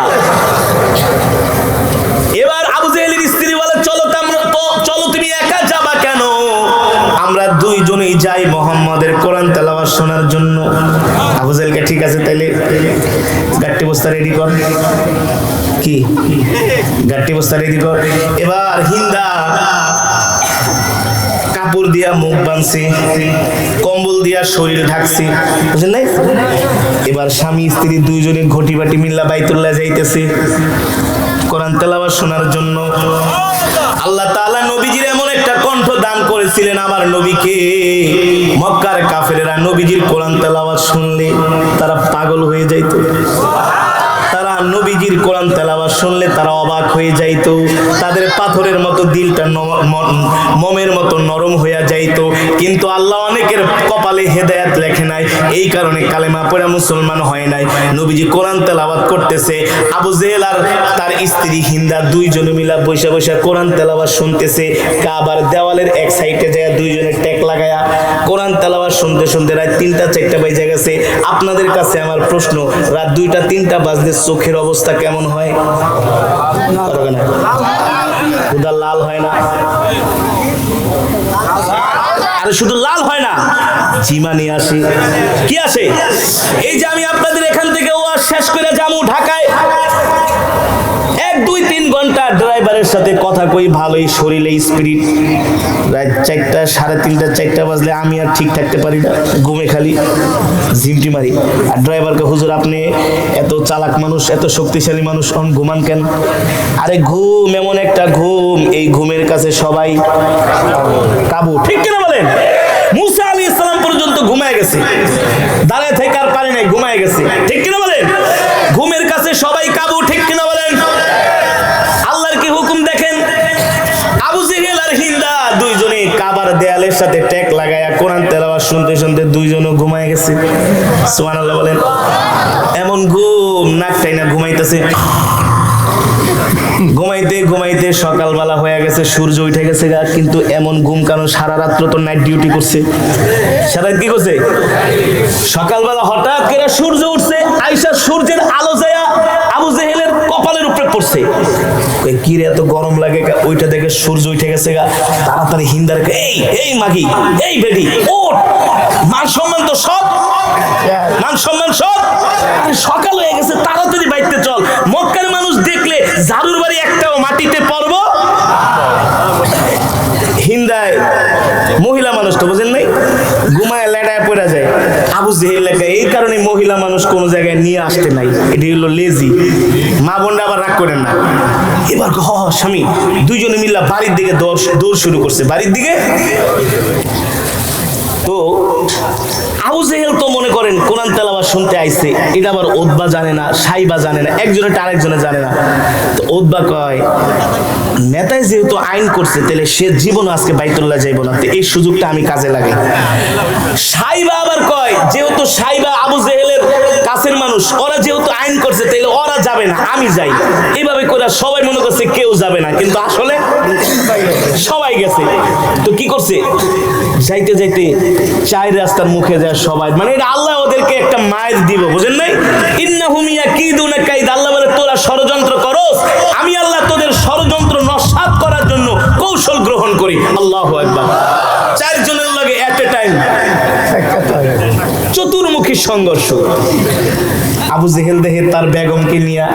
A: এবার আবু জেহেলের স্ত্রী বলে, চলো চলো, তুমি একা যাবা কেন? আমরা দুইজনেই যাই মুহাম্মাদের কোরআন তেলাওয়াত শোনার জন্য। আবু জেহেলকে ঠিক আছে তাইলে গাট্টি বস্তা রেডি কর। কি গাট্টি বস্তা রেডি কর। এবার হিন্দা কাপড় দিয়া মুখ বাঁধছে, কম্বল দিয়া শরীর ঢাকছে, বুঝলেন নাই? এবার স্বামী স্ত্রী দুইজনে ঘটি বাটি মিল্লা বাইতুল্লাহ যাইতেছে কোরআন তেলাওয়াত শোনার জন্য। আল্লাহ তাআলা নবীজির এমন একটা কণ্ঠ দান করেছিলেন, আমার নবীকে মক্কার কাফেরেরা নবীজির কোরআন তেলাওয়াত শুনলে তারা পাগল হয়ে যাইত। তারা নবীজির কোরআন তেলাওয়াত শুনলে তারা অবাক হয়ে যাইত, তাদের পাথরের মতো দিলটা মোমের মতো নরম হয়ে যাইত। কিন্তু আল্লাহ অনেকের কপালে হেদায়েত লেখে নাই, এই কারণে কালেমা পড়ে মুসলমান হয় নাই। নবীজি কোরআন তেলাওয়াত করতেছে, আবু জেহেল আর তার স্ত্রী হিন্দা দুইজনে মিলা বসে বসে কোরআন তেলাওয়াত শুনতেছে। কাবার দেওয়ালের এক সাইডে যায় দুইজনে টেক লাগায়া কোরআন তেলাওয়াত শুনতে শুনতে রাত 3টা 4টা বেজে গেছে। আপনাদের কাছে আমার প্রশ্ন, রাত 2টা 3টা বাজলে চোখের অবস্থা কেমন হয়? খুদা লাল হয় না? আরে শুধু লাল হয় না, জিমানি আসে। কি আসে? এই যে আমি আপনাদের এখান থেকে ওয়াজ শেষ করে যাবো ঢাকায়, 1 2 3 ঘন্টা ড্রাইভারের সাথে কথা কই, ভালোই শরীরে স্পিরিট। রাত 4টা 3:30 4টা বাজলে আমি আর ঠিক থাকতে পারি না, ঘুমে খালি ঝিমটি মারি। আর ড্রাইভারকে, হুজুর আপনি এত চালাক মানুষ, এত শক্তিশালী মানুষ, ঘুমান কেন? আরে ঘুম এমন একটা ঘুম, এই ঘুমের কাছে সবাই কাবু, ঠিক কিনা বলেন? মুসা আলাইহিস সালাম পর্যন্ত ঘুমায় গেছে, দাঁড়ায় থেকে আর পারে নাই, ঘুমায় গেছে, ঠিক কিনা বলেন? ঘুমের কাছে সবাই কাবু, ঠিক কিনা বলেন? আল্লাহর কি হুকুম দেখেন, আবু জেহেল আর হিন্দা দুইজনে কাবার দেয়ালের সাথে টেক লাগায়া কোরআন তেলাওয়াত শুনতে শুনতে দুইজনও ঘুমায় গেছে। সুবহানাল্লাহ বলেন। এমন ঘুম, নাক টাইনা ঘুমাইতেছে। ঘুমাইতে ঘুমাইতে সকালবেলা হয়ে গেছে, সূর্য উঠে গেছে গা, কিন্তু এমন ঘুম কারণ সারা রাত্র তো নাইট ডিউটি করছে। সারা রাত কি করছে? সকালবেলা হঠাৎ করে সূর্য উঠছে, আইসা সূর্যের আলো যায় আবু জেহেলের কপালের উপরে পড়ছে। কি রে এত গরম লাগে? ওইটা দেখে সূর্য উঠে গেছে গা। তাড়াতাড়ি হিন্দারকে, এই মাগি, এই বেডি ওঠ, মান সম্মান তো সব, মান সম্মান সব, সকাল হয়ে গেছে, তাড়াতাড়ি বাইতে চল। মক্কার মানুষ দেখলে ঝাড়ুর বাড়ি একটাও মাটিতে পড়বো। হিন্দায় মহিলা মানুষ তো বোঝেন নাই, ঘুমায় লেডায় পড়া যায়। আবু জেহেল লেখা, এই কারণে মহিলা মানুষ কোন জায়গায় নিয়ে আসতে নাই, এটি হলো লেজি। মা বোনরা আবার রাগ করেন না। এবার স্বামী দুইজনে মিল্লা বাড়ির দিকে দৌড় শুরু করছে, বাড়ির দিকে। তো আবু জেহেল তো মনে করেন কোরআন তেলাওয়াত শুনতে আইছে, এটা আবার উতবা জানে না, সাইবা জানে না, একজনের আরেকজনে জানে না। তো উতবা কয়, নেতায় যেহেতু আইন করছে তাহলে সে জীবন আজকে বাইতুল্লাহ যাইব না, তো এই সুযোগটা আমি কাজে লাগাই। সাইবা আবার কয়, যেহেতু সাইবা আবু জেহেলের কাছের মানুষ, ওরা যেহেতু আইন করছে তাহলে ওরা যাবে যাবে না, আমি যাই। এইভাবে করে সবাই মনে করছে কেউ যাবে না, কিন্তু আসলে সবাই গেছে। তো কি করছে, যাইতে যাইতে চার রাস্তার মুখে যায় সবাই, মানে এটা আল্লাহ ওদেরকে একটা মায়ের দিব, বুঝেন নাই? ইন্নাহুম ইয়াকিদুনা কাইদ, আল্লাহ বলে তোরা ষড়যন্ত্র করস, আমি আল্লাহ তোদের ষড়যন্ত্র নস্যাৎ করার জন্য কৌশল গ্রহণ করি। আল্লাহু আকবার। চারজনের লাগে এট এ টাইম চতুর্মুখী সংঘর্ষ। আবু জেহেল দেহে তার বেগমকে নিয়ে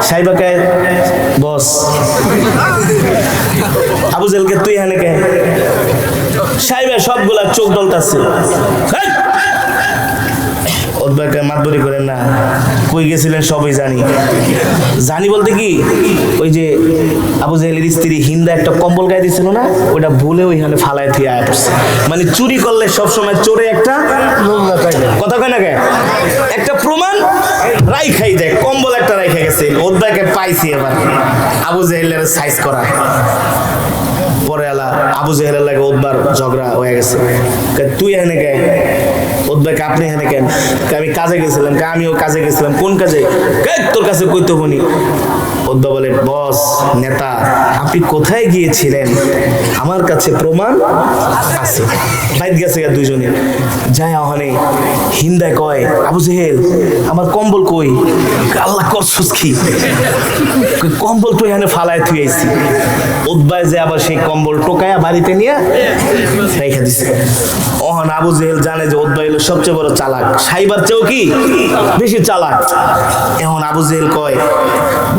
A: সাইবাকে বস, আবু জেহেলকে তুই এখানে কে? সাইবা সবগুলা চোখ ডলতাছে, মাতবরি করেন না, কই গেছিলেন সবই জানি। জানি বলতে কি, ওই যে আবু জেহেলের স্ত্রী হিন্দা একটা কম্বল গায়ে দিছিল না, ওটা ভুলে ওইখানে ফালায় থিয়ে আয়া পড়ছে। মানে চুরি করলে সবসময় চোরে একটা কথা কয় না, একটা প্রমাণ রাই খাই যায়, কম্বল একটা রাই খাই গেছে। ওদ্দাকে পাইছি এবার আবু জেহেলের সাইজ করা। পরে আলা আবু জেহেলের লাগে ওদ্বার ঝগড়া হয়ে গেছে, তুই এখানে কে? ওদ্বাকে আপনি এখানে কেন? আমি কাজে গেছিলাম। আমিও কাজে গেছিলাম। কোন কাজে? তোর কাছে কইতে হনি। ওদ্বা বলে, বস নেতা আপনি কোথায় গিয়েছিলেন? আমার কাছে প্রমাণ আছে। বাইত গেছে দুইজনে যায়, ওখানে হিন্দায় কয়, আবু জেহেল আমার কম্বল কই? আল্লাহ করছস কি? কম্বল তো এখানে ফালায় থুই আইছি। ওদ্বায় যে আবার সেই কম্বল টোকায়া বাড়িতে নিয়ে রেখে দিছে। ওহন আবু জেহেল জানে যে ওদ্বা হলো সবচেয়ে বড় চালাক, সাইবার চেয়েও কি বেশি চালাক। এখন আবু জেহেল কয়,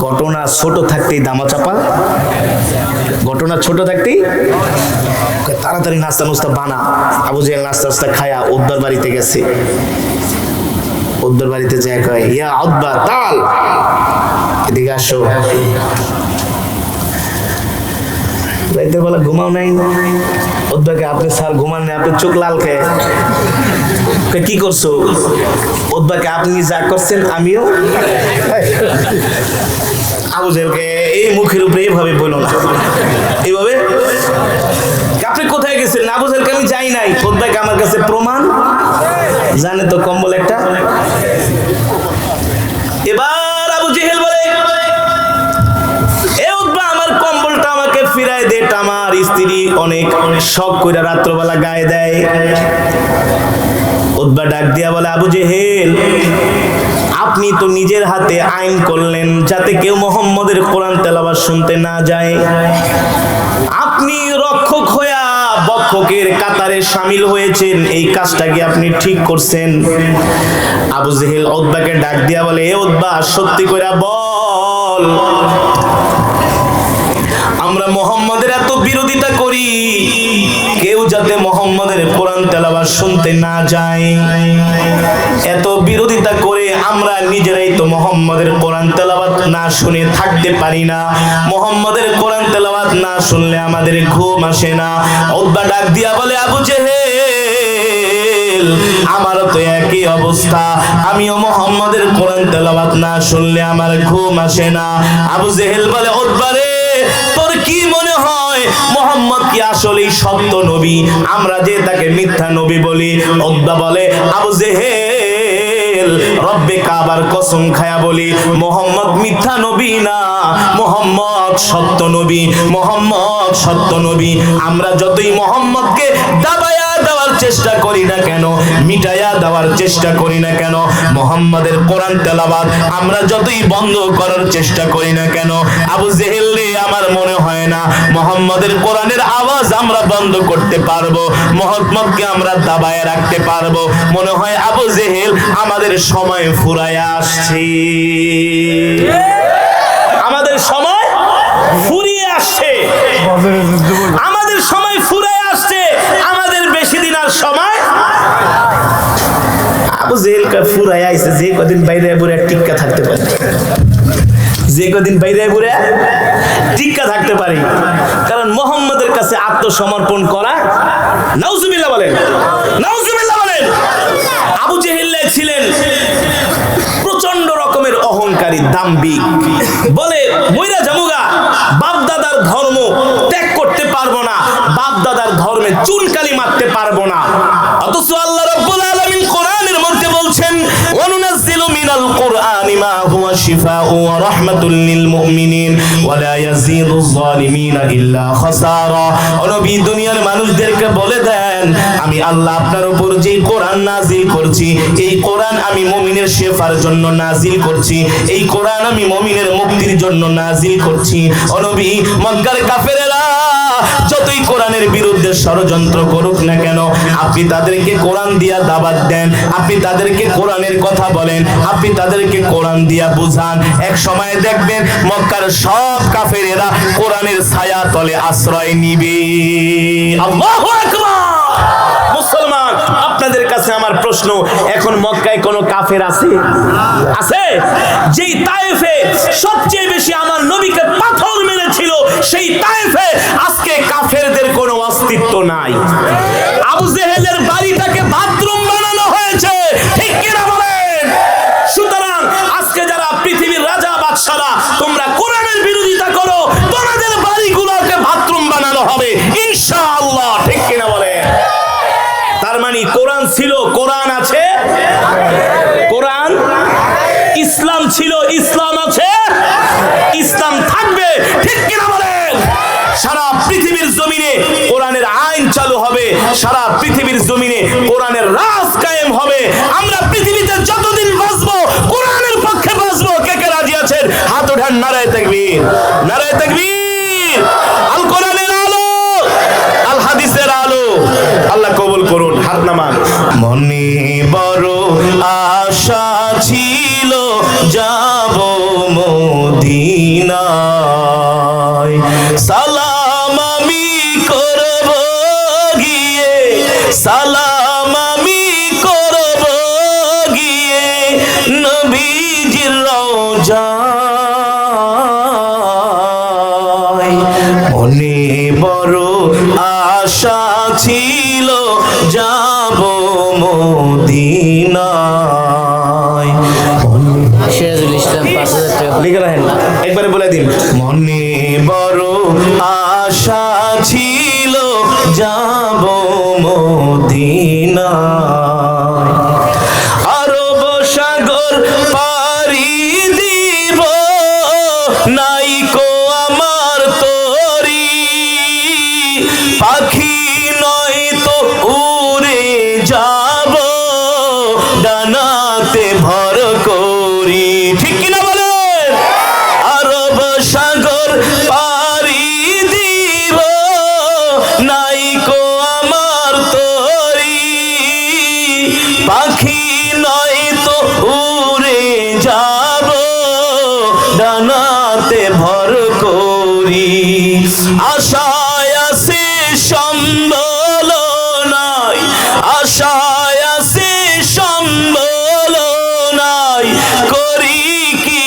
A: ঘটনা ছোট থাকতেই দামাচাপা, ঘটনা ছোট থাকতেই তাড়াতাড়ি নাস্তা নুস্তা বানা। আবু জেহেল নাস্তা নাস্তা খায়া ওদ্বার বাড়িতে গেছে। ওদ্বার বাড়িতে যায় কয়, ইয়া ওদ্বা তাল, এদিকে আসো। রাইতে বেলা ঘুমাও নাই? ওদ্বাকে, আপনি স্যার ঘুমান নাই, আপনি চোখ লাল খেয়ে কি করছো? ওদ্বাকে, আপনি যা করছেন আমিও। আবু জেহেলকে এই মুখের উপরে এইভাবে বলো না, এইভাবে। আপনি কোথায় গেছেন? আবু জেহেলকে, আমি যাই নাই। ওদ্বাকে, আমার কাছে প্রমাণ জানে তো কম্বল একটা। এবার আবু জেহেল বলে, এ ওদ্বা আমার কম্বলটা আমাকে ফিরায় দে, আমার স্ত্রী অনেক শখ করে রাত্রবেলা গায়ে দেয়। ওদ্বা ডাক দিয়া বলে, আবু জেহেল আপনি তো নিজের হাতে আইন করলেন যাতে কেউ মুহাম্মদের কোরআন তেলাওয়াত শুনতে না যায়। আপনি রক্ষক হইয়া বক্ষকের কাতারে শামিল হয়েছেন, এই কাজটা কি আপনি ঠিক করছেন? আবু জেহেল ওদ্বাকে ডাক দিয়া বলে, এ ওদ্বা সত্যি করে বল, আমরা মুহাম্মদের এত বিরোধিতা করি কেউ যাতে মুহাম্মদের কোরআন তেলাওয়াত শুনতে না যায়, এত বিরোধিতা করে আমরা নিজেরাই তো মুহাম্মদের কোরআন তেলাওয়াত না শুনে থাকতে পারি না। মুহাম্মদের কোরআন তেলাওয়াত না শুনলে আমাদের ঘুম আসে না। ওদ্বা ডাক দিয়া বলে, আবু জেহেল আমারও তো একই অবস্থা, আমিও মুহাম্মদের কোরআন তেলাওয়াত না শুনলে আমার ঘুম আসে না। আবু জেহেল বলে, ওদ্বা রে তোর কি মনে হয় মুহাম্মদ কি আসলেই সত্য নবী, আমরা যে তাকে মিথ্যা নবী বলি? ওদ্বা বলে, আবু জেহেল রব্বে কাবার কসম খায়া বলি, মুহাম্মদ মিথ্যা নবী না, মুহাম্মদ সত্য নবী, মুহাম্মদ সত্য নবী। আমরা যতই মুহাম্মদকে দাবায়া দেওয়ার চেষ্টা করি না কেন, মিটাইয়া দেওয়ার চেষ্টা করি না কেন, মুহাম্মদের কোরআন তেলাওয়াত আমরা যতই বন্ধ করার চেষ্টা করি না কেন, আবু জেহেল রে আমার মনে হয় না মুহাম্মদের কোরআনের আওয়াজ আমরা বন্ধ করতে পারবো, মুহাম্মদকে আমরা দাবায় রাখতে পারবো। মনে হয় আবু জেহেল আমাদের সময় ফুরায় আসছে, আমাদের সময় ফুরিয়ে আসছে, আমাদের সময় ফুরায় আসছে, আমাদের বেশি দিন আর সময়। আবু জেহেল কা ফুরায় আইছে, যে কদিন বাইরে বুড়া টিক্কা থাকতে পারে, যে কদিন বাইরে বুড়া টিক্কা থাকতে পারে, কারণ মুহাম্মদের কাছে আত্মসমর্পণ করা। নাউজুবিল্লাহ বলেন, নাউজুবিল্লাহ বলেন। আবু জেহেল ছিলেন প্রচন্ড রকমের অহংকারী, দাম্ভিক, বলে মইরা জামুগা, বাপ দাদার ধর্ম ত্যাগ করতে পারবো না, বাপ দাদার ধর্মে চুনকালি মারতে পারবো না। অথচ আল্লাহ রাব্বুল আলামিন কোরআনের মধ্যে বলছেন, ওয়ানুনাজ্জিলু মিনাল কোরআন القرآن ما هو شفاء ورحمة للمؤمنين ولا يزيد الظالمين إلا خسارا নবী দুনিয়ার মানুষদেরকে বলে দেন আমি আল্লাহ আপনার উপর যে কোরআন নাজিল করছি এই কোরআন আমি মুমিনের শেফার জন্য নাজিল করছি এই কোরআন আমি মুমিনের মুক্তির জন্য নাজিল করছি ও নবী মক্কার কাফেরেরা যতই কোরআনের বিরুদ্ধে ষড়যন্ত্র করুক না কেন আপনি তাদেরকে কোরআন দিয়া দাওয়াত দেন আপনি তাদেরকে কোরআনের কথা বলেন আপনি তাদেরকে কোরআন দিয়া বুঝান এক সময় দেখবেন মক্কার সব কাফেরেরা কোরআনের ছায়া তলে আশ্রয় নিবে আল্লাহু আকবার মুসলমান আপনাদের কাছে আমার প্রশ্ন এখন মক্কায় কোনো কাফের আছে আছে যেই তায়েফে সবচেয়ে বেশি আমার নবীকে পাথর মেরেছিল সেই তায়েফে আজকে কাফেরদের কোনো অস্তিত্ব নাই আবু জেহেলের বাড়িটাকে বাথরুম বানানো হয়েছে ঠিক কি না বলেন সুতরাং আজকে যারা পৃথিবীর রাজা বাদশারা তোমরা কোরআনের বিরোধিতা করো তোমাদের বাড়িগুলোকে বাথরুম বানানো হবে ইনশাআল্লাহ ঠিক কি না বলেন তার মানে কোরআন ছিল কোরআন আছে কোরআন ইসলাম ছিল ইসলাম আছে ইসলাম থাকবে ঠিক কি না বলেন সারা পৃথিবীর জমিনে কোরআনের আইন চালু হবে সারা পৃথিবীর জমিনে কোরআনের রাজ কায়েম হবে আমরা পৃথিবীতে যতদিন বাঁচবো কোরআনের পক্ষে বাঁচবো কে কে রাজি আছেন হাত ওঠান নারায়ে তাকবীর নারায়ে তাকবীর আল কোরআনের আলো আল হাদিসের আলো আল্লাহ কবুল করুন হাত নামান মনে বড় আশা ছিল যাব মদিনায় সালাম আমি করব গিয়ে সালাম আমি করব গিয়ে নবীজির রওজায় মনে বড় আশা ছিল যাব মদিনায়
B: সিরাজুল ইসলাম ৫০০০ টাকা
A: লিখে রাখেন একবারে বলে দিন মনে বড় আশা ছিল যাব মদিনায় আরব সাগর পাড়ি দিব নাইকো আমার তরি পাখি নয় তো উড়ে যাব ডানাতে ভর করি ঠিক কিনা বলেন আরব সাগর পাড়ি দিব নাইকো আমার তরি পাখি নয় তো উড়ে যাব ডানাতে ভর করি আশায় আছে সম্বল নাই আশায় আছে সম্বল নাই করি কি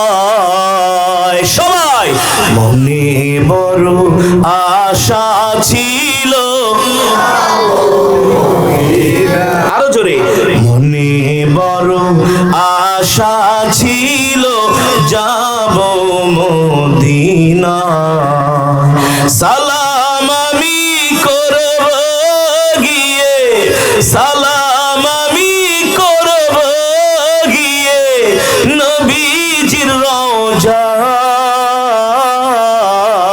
A: উপায় সবাই মনে বড় আশা ছিল আরো জোরে মনে বড় আশা ছিল যাব মদিনা সালাম আমি করব গিয়ে সালাম আমি করব গিয়ে নবীজির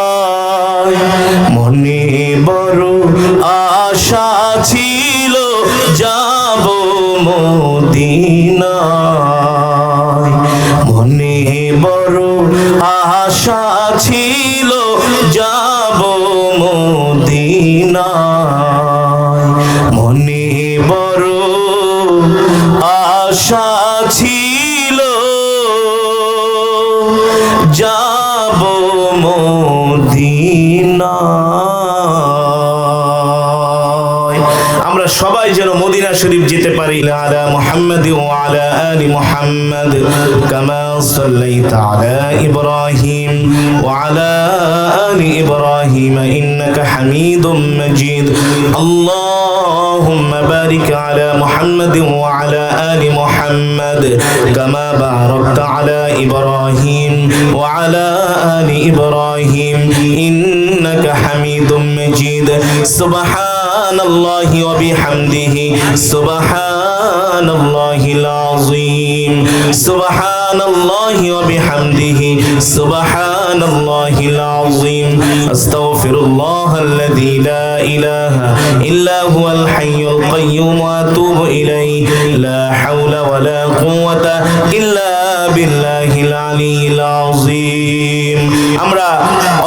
A: রওজায় মনে বড় আশা ছিল যাব মদিনায় মনে বড় আশা ছিল যাব মদিনায় মনে বড় আশা ছিল যাব মদিনায় আমরা সবাই যেন মদিনা শরীফ যেতে পারি আলা মুহাম্মাদ ওয়া আলা আলি মুহাম্মাদ কামা সাল্লাইতা আলা ইব্রাহিম ওয়া আলা আলি ইব্রাহিম ইন্নাকা হামিদুম মাজিদ আল্লাহুম্মা বারিক আলা মুহাম্মাদ ওয়া আলা আলি মুহাম্মাদ কামা বারাকতা আলা ইব্রাহিম ওয়া আলা আলি ইব্রাহিম ইন্নাকা হামিদুম মাজিদ সুবহানাল্লাহি ওয়া বিহামদিহি সুবহান সুবহানাল্লাহিল আযীম সুবহানাল্লাহি ওয়া বিহামদিহি সুবহানাল্লাহিল আযীম আস্তাগফিরুল্লাহাল্লাযী লা ইলাহা ইল্লা হুয়াল হাইয়ুল কাইয়্যুম ওয়া আতুবু ইলাইহি লা হাওলা ওয়া লা কুওয়াতা ইল্লা বিল্লাহিল আলিয়্যিল আযীম। আমরা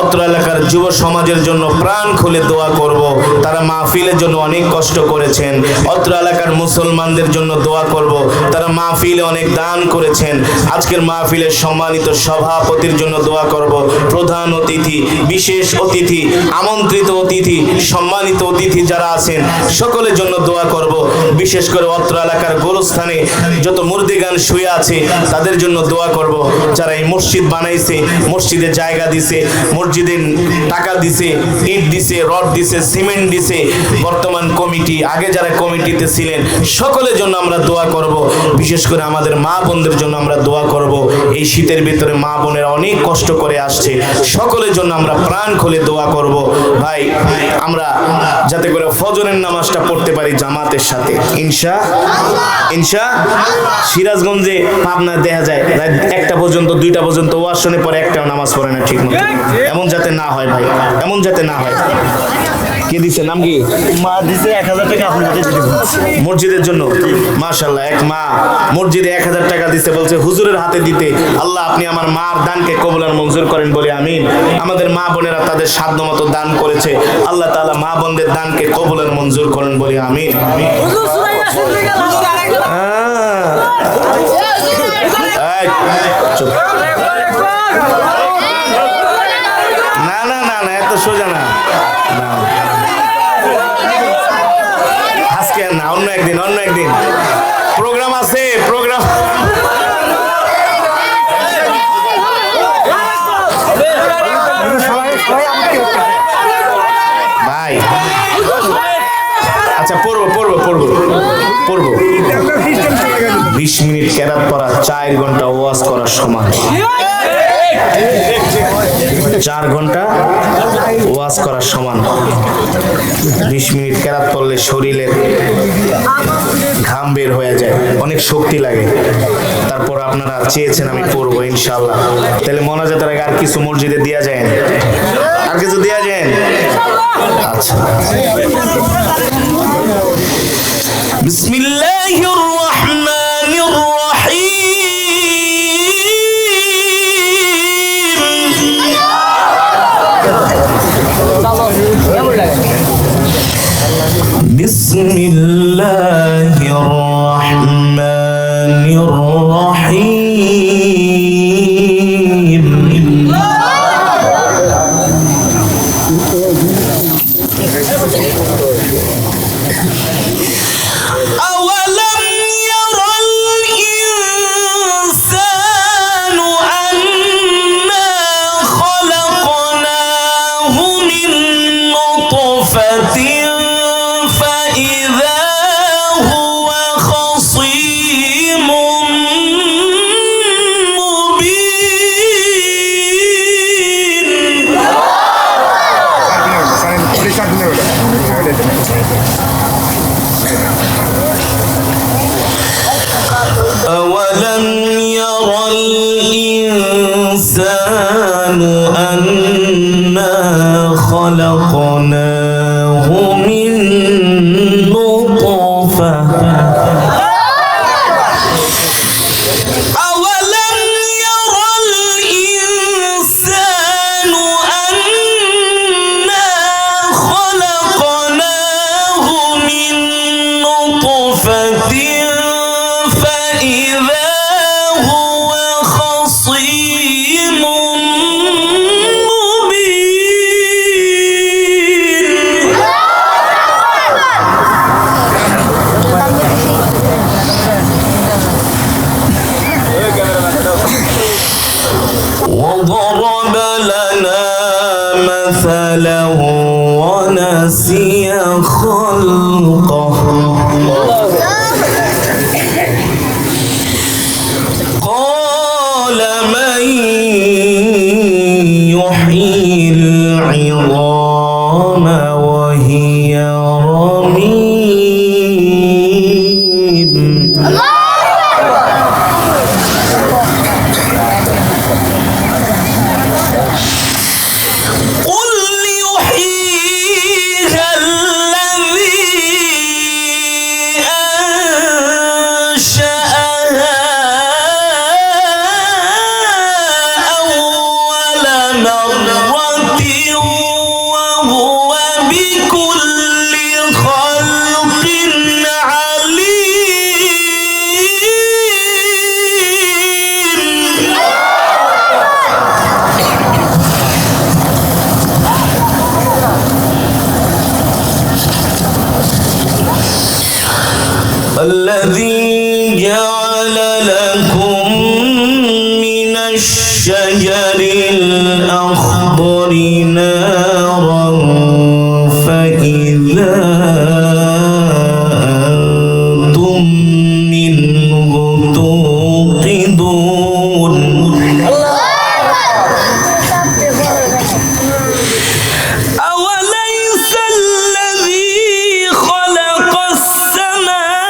A: অত্র এলাকার যুব সমাজের জন্য প্রাণ খুলে দোয়া করব। তারা মাহফিলের জন্য অনেক কষ্ট করেছেন। অত্র এলাকার মুসলমানদের জন্য দোয়া করব। তারা মাহফিলে অনেক দান করেছেন। আজকের মাহফিলের সম্মানিত সভাপতির জন্য দোয়া করব। প্রধান অতিথি, বিশেষ অতিথি, আমন্ত্রিত অতিথি, সম্মানিত অতিথি যারা আছেন সকলের জন্য দোয়া করব। বিশেষ করে অত্র এলাকার গোরস্থানে যত মুর্দিগান শুয়ে আছে তাদের জন্য দোয়া করব। যারা এই মসজিদ বানাইছে, মসজিদে জায়গা দিছে, মসজিদের টাকা দিছে, ইট দিছে, রড দিছে, সিমেন্ট দিছে, বর্তমান কমিটি, আগে যারা কমিটিতে ছিলেন সকলের জন্য আমরা দোয়া করব। বিশেষ করে আমাদের মা বোনদের জন্য আমরা দোয়া করব। এই শীতের ভিতরে মা বোনেরা অনেক কষ্ট করে আসছে, সকলের জন্য আমরা প্রাণ খুলে দোয়া করব। ভাই আমরা যাতে করে ফজরের নামাজটা পড়তে পারি জামাতের সাথে ইনশাআল্লাহ। সিরাজগঞ্জে পাবনা দেখা যায় রাত 1টা পর্যন্ত 2টা পর্যন্ত ওয়াজ শুনে পরে একটাও নামাজ পড়ে না ঠিক মতো। এমন যাতে না হয় ভাই, এমন যাতে না হয়। কে দিছে, নাম কি?
C: মা দিছে 1000 টাকা আপনাদের
A: মসজিদের জন্য। মাশাআল্লাহ, এক মা মসজিদে 1000 টাকা দিছে, বলছে হুজুরের হাতে দিতে। আল্লাহ আপনি আমার মার দানকে কবুল আর মঞ্জুর করেন বলে আমিন। আমাদের মা বোনেরা তাদের সাধ্য মতো দান করেছে, আল্লাহ তাআলা মা বোনদের দানকে কবুল আর মঞ্জুর করেন বলে আমিন। চুপ। না না না না, এত সোজা না, আজকে না, অন্য একদিন, অন্য একদিন প্রোগ্রাম আছে, প্রোগ্রাম। ভাই আচ্ছা, পড়বো পড়বো পড়বো পড়বো। 20 মিনিট কেরাত পড়া 4 ঘন্টা ওয়াজ করার সমান। 4 ঘন্টা ওয়াজ করার সমান। 20 মিনিট কেরাত পড়লে শরীরের ঘাম বের হয়ে যায়, অনেক শক্তি লাগে। তারপর আপনারা চেয়েছেন আমি পড়বো ইনশাআল্লাহ। তাহলে মোনাজাতের আগে আর কিছু মসজিদে দেয়া যায়, আর কিছু দেয়া যায়। আচ্ছা, বিসমিল্লাহির রহমানির রহিম। বিসমিল্লাহির রহমানির রহিম। أولم ير الإنسان أنا خلقناه من نطفة فإذا هو خصيم مبين. أولم ير الإنسان أنا خلقناه من نطفة أولم ير الإنسان أنا خلقناه من نطفة فإذا هو خصيم مبين. وضرب لنا مثلا ونسي خلقه قال من يحيي العظام وهي رميم. الذي جعل لكم من الشجر الأخضر نارا فإذا أنتم منه توقدون أوليس الذي خلق السماوات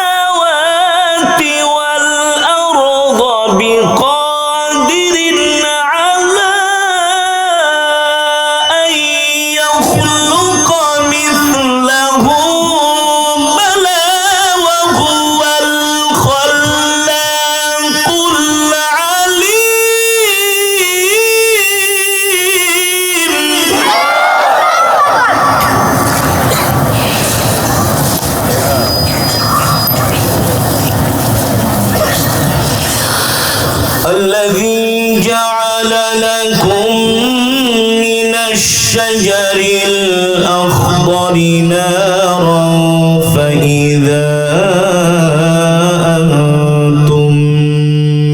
A: والأرض بقادر على أن يخلق مثلهم بلى وهو الخلاق العليم. الذي جعل لكم من الشجر الأخضر نارا فإذا أنتم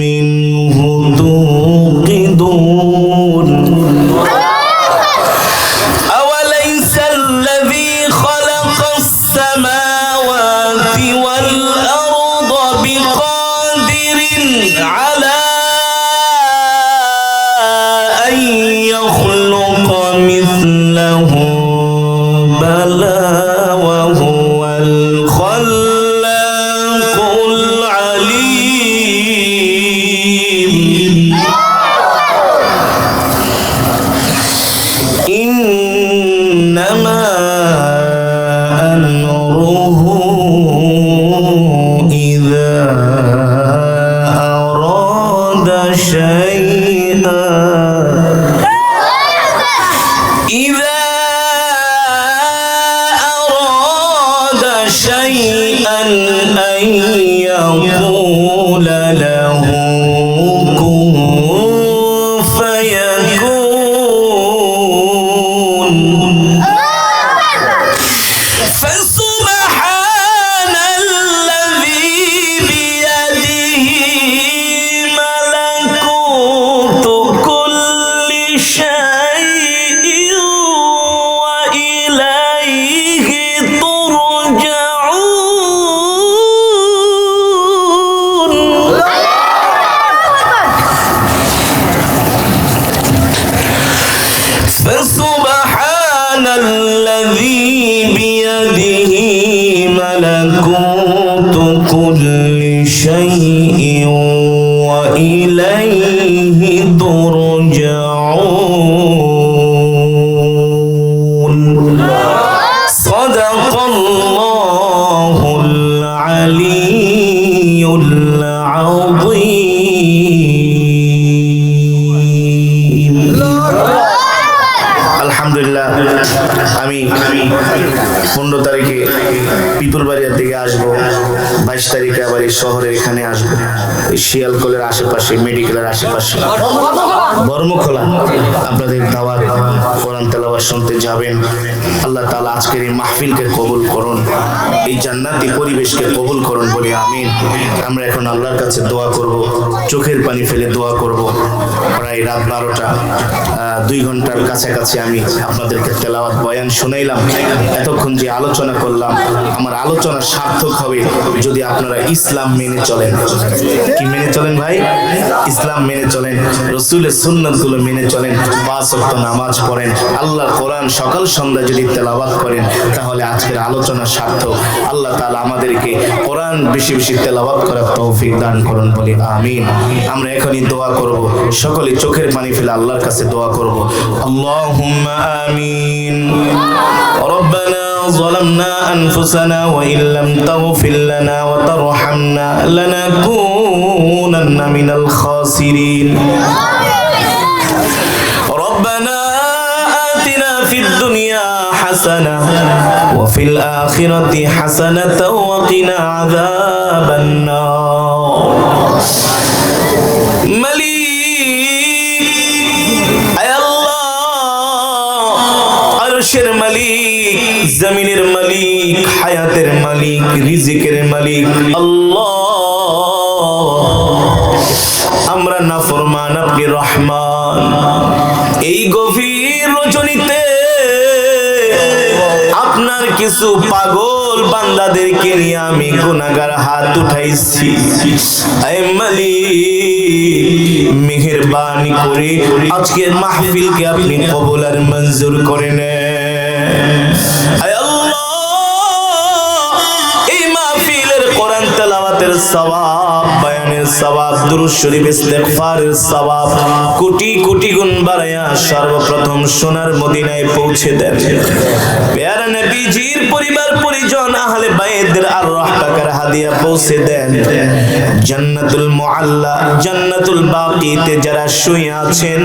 A: منه توقدون أوليس الذي خلق السماوات والأرض بقادر على أن يخلق مثلهم بلى وهو الخلاق العليم. إنما أمره إذا أراد شيئا أن يقول له كن فيكون. فسبحان الذي بيده ملكوت كل شيء وإليه ترجعون. فسبحان الذي بيده ملكوت كل شيء وإليه ترجعون. صدق الله العلي العظيم. আলহামদুলিল্লাহ, আমি 15 তারিখে পিপুলবাড়িয়ার দিকে আসবো, 22 তারিখে আবার এই শহরে এখানে আসবো, এই শিয়ালকোলের আশেপাশে, মেডিকেলের আশেপাশে বর্মখোলা আপনাদের দাওয়াত, কোরআন তেলাওয়াত শুনতে যাবেন। আল্লাহ তাআলা আজকের এই মাহফিলকে কবুল করুন, এই জান্নাতি পরিবেশকে কবুল করুন বলি আমিন। আমরা এখন আল্লাহর কাছে দোয়া করব, চোখের পানি ফেলে দোয়া করব। প্রায় রাত 12টা, 2 ঘন্টার কাছাকাছি আমি আপনাদেরকে তেলাওয়াত বয়ান শুনাইলাম। এতক্ষণ যে আলোচনা করলাম, আমার আলোচনা সার্থক হবে যদি আপনারা ইসলাম মেনে চলেন। কি মেনে চলেন ভাই? ইসলাম মেনে চলেন, রাসূলের সুন্নাতগুলো মেনে চলেন, 5 ওয়াক্ত নামাজ পড়েন, আল্লাহর কোরআন সকাল সন্ধ্যা যদি তেলাওয়াত করেন, তাহলে আজকের আলোচনা সার্থক। আল্লাহ তাআলা আমাদেরকে কোরআন বেশি বেশি তেলাওয়াত করার তৌফিক দান করুন বলি আমিন। আমরা এখনই দোয়া করব, সকলে চোখের পানি ফেলে আল্লাহর কাছে দোয়া করব। আল্লাহুম্মা আমিন। রব্বানা ظلمنا أنفسنا وإن لم تغفر لنا وترحمنا لنكونن من الخاسرين. ربنا آتنا في الدنيا حسنة وفي الآخرة حسنة وقنا عذاب النار. আরশের মালিক, জমিনের মালিক, হায়াতের মালিক, রিজিকের মালিক আল্লাহ। আমরা নাফরমান, আপনি রহমান। এই গভীর রজনীতে আপনার কিছু পাগল বান্দাদেরকে নিয়ে আমি গুনাহগার হাত উঠাইছি। আয় মালিক, মেহেরবানি করে আজকের মাহফিলকে আপনি কবুল আর মঞ্জুর করে নেন। আয় আল্লাহ, এই মাহফিলের কোরআন তেলাওয়াতের সওয়াব, বয়ানের সওয়াব, দুরূদ শরীফ ইস্তেগফারের সওয়াব কোটি কোটি গুণ বাড়ায়া সর্বপ্রথম সোনার মদিনায় পৌঁছে দেন। প্যারা নবীজির পরিবার পরিজন আহলে বাইতের আরওয়াহ পাকের হাদিয়া পৌঁছে দেন। জান্নাতুল মুআল্লা, জান্নাতুল বাকিতে যারা শুয়ে আছেন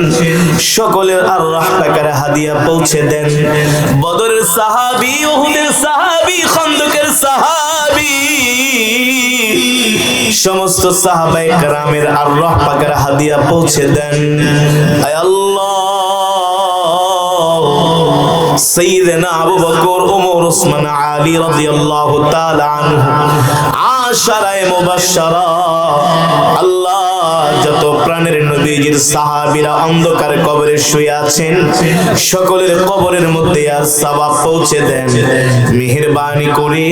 A: সকলের আরওয়াহ পাকের হাদিয়া পৌঁছে দেন। বদরের সাহাবী, উহুদের সাহাবী, খন্দকের সাহাবী, সমস্ত সাহাবায়ে কেরামের আরওয়াহ পাকের হাদিয়া পৌঁছে দেন। আয় আল্লাহ, সাইয়্যিদানা আবু বকর, ওমর, ওসমান, আলী রাদিয়াল্লাহু তাআলা আনহু, আশারায়ে মুবাশশারা, আল্লাহ যত প্রাণের নবীজির সাহাবীরা অন্ধকার কবরে শুয়ে আছেন সকলের কবরের মধ্যে আর সওয়াব পৌঁছে দেন। মেহেরবানি করে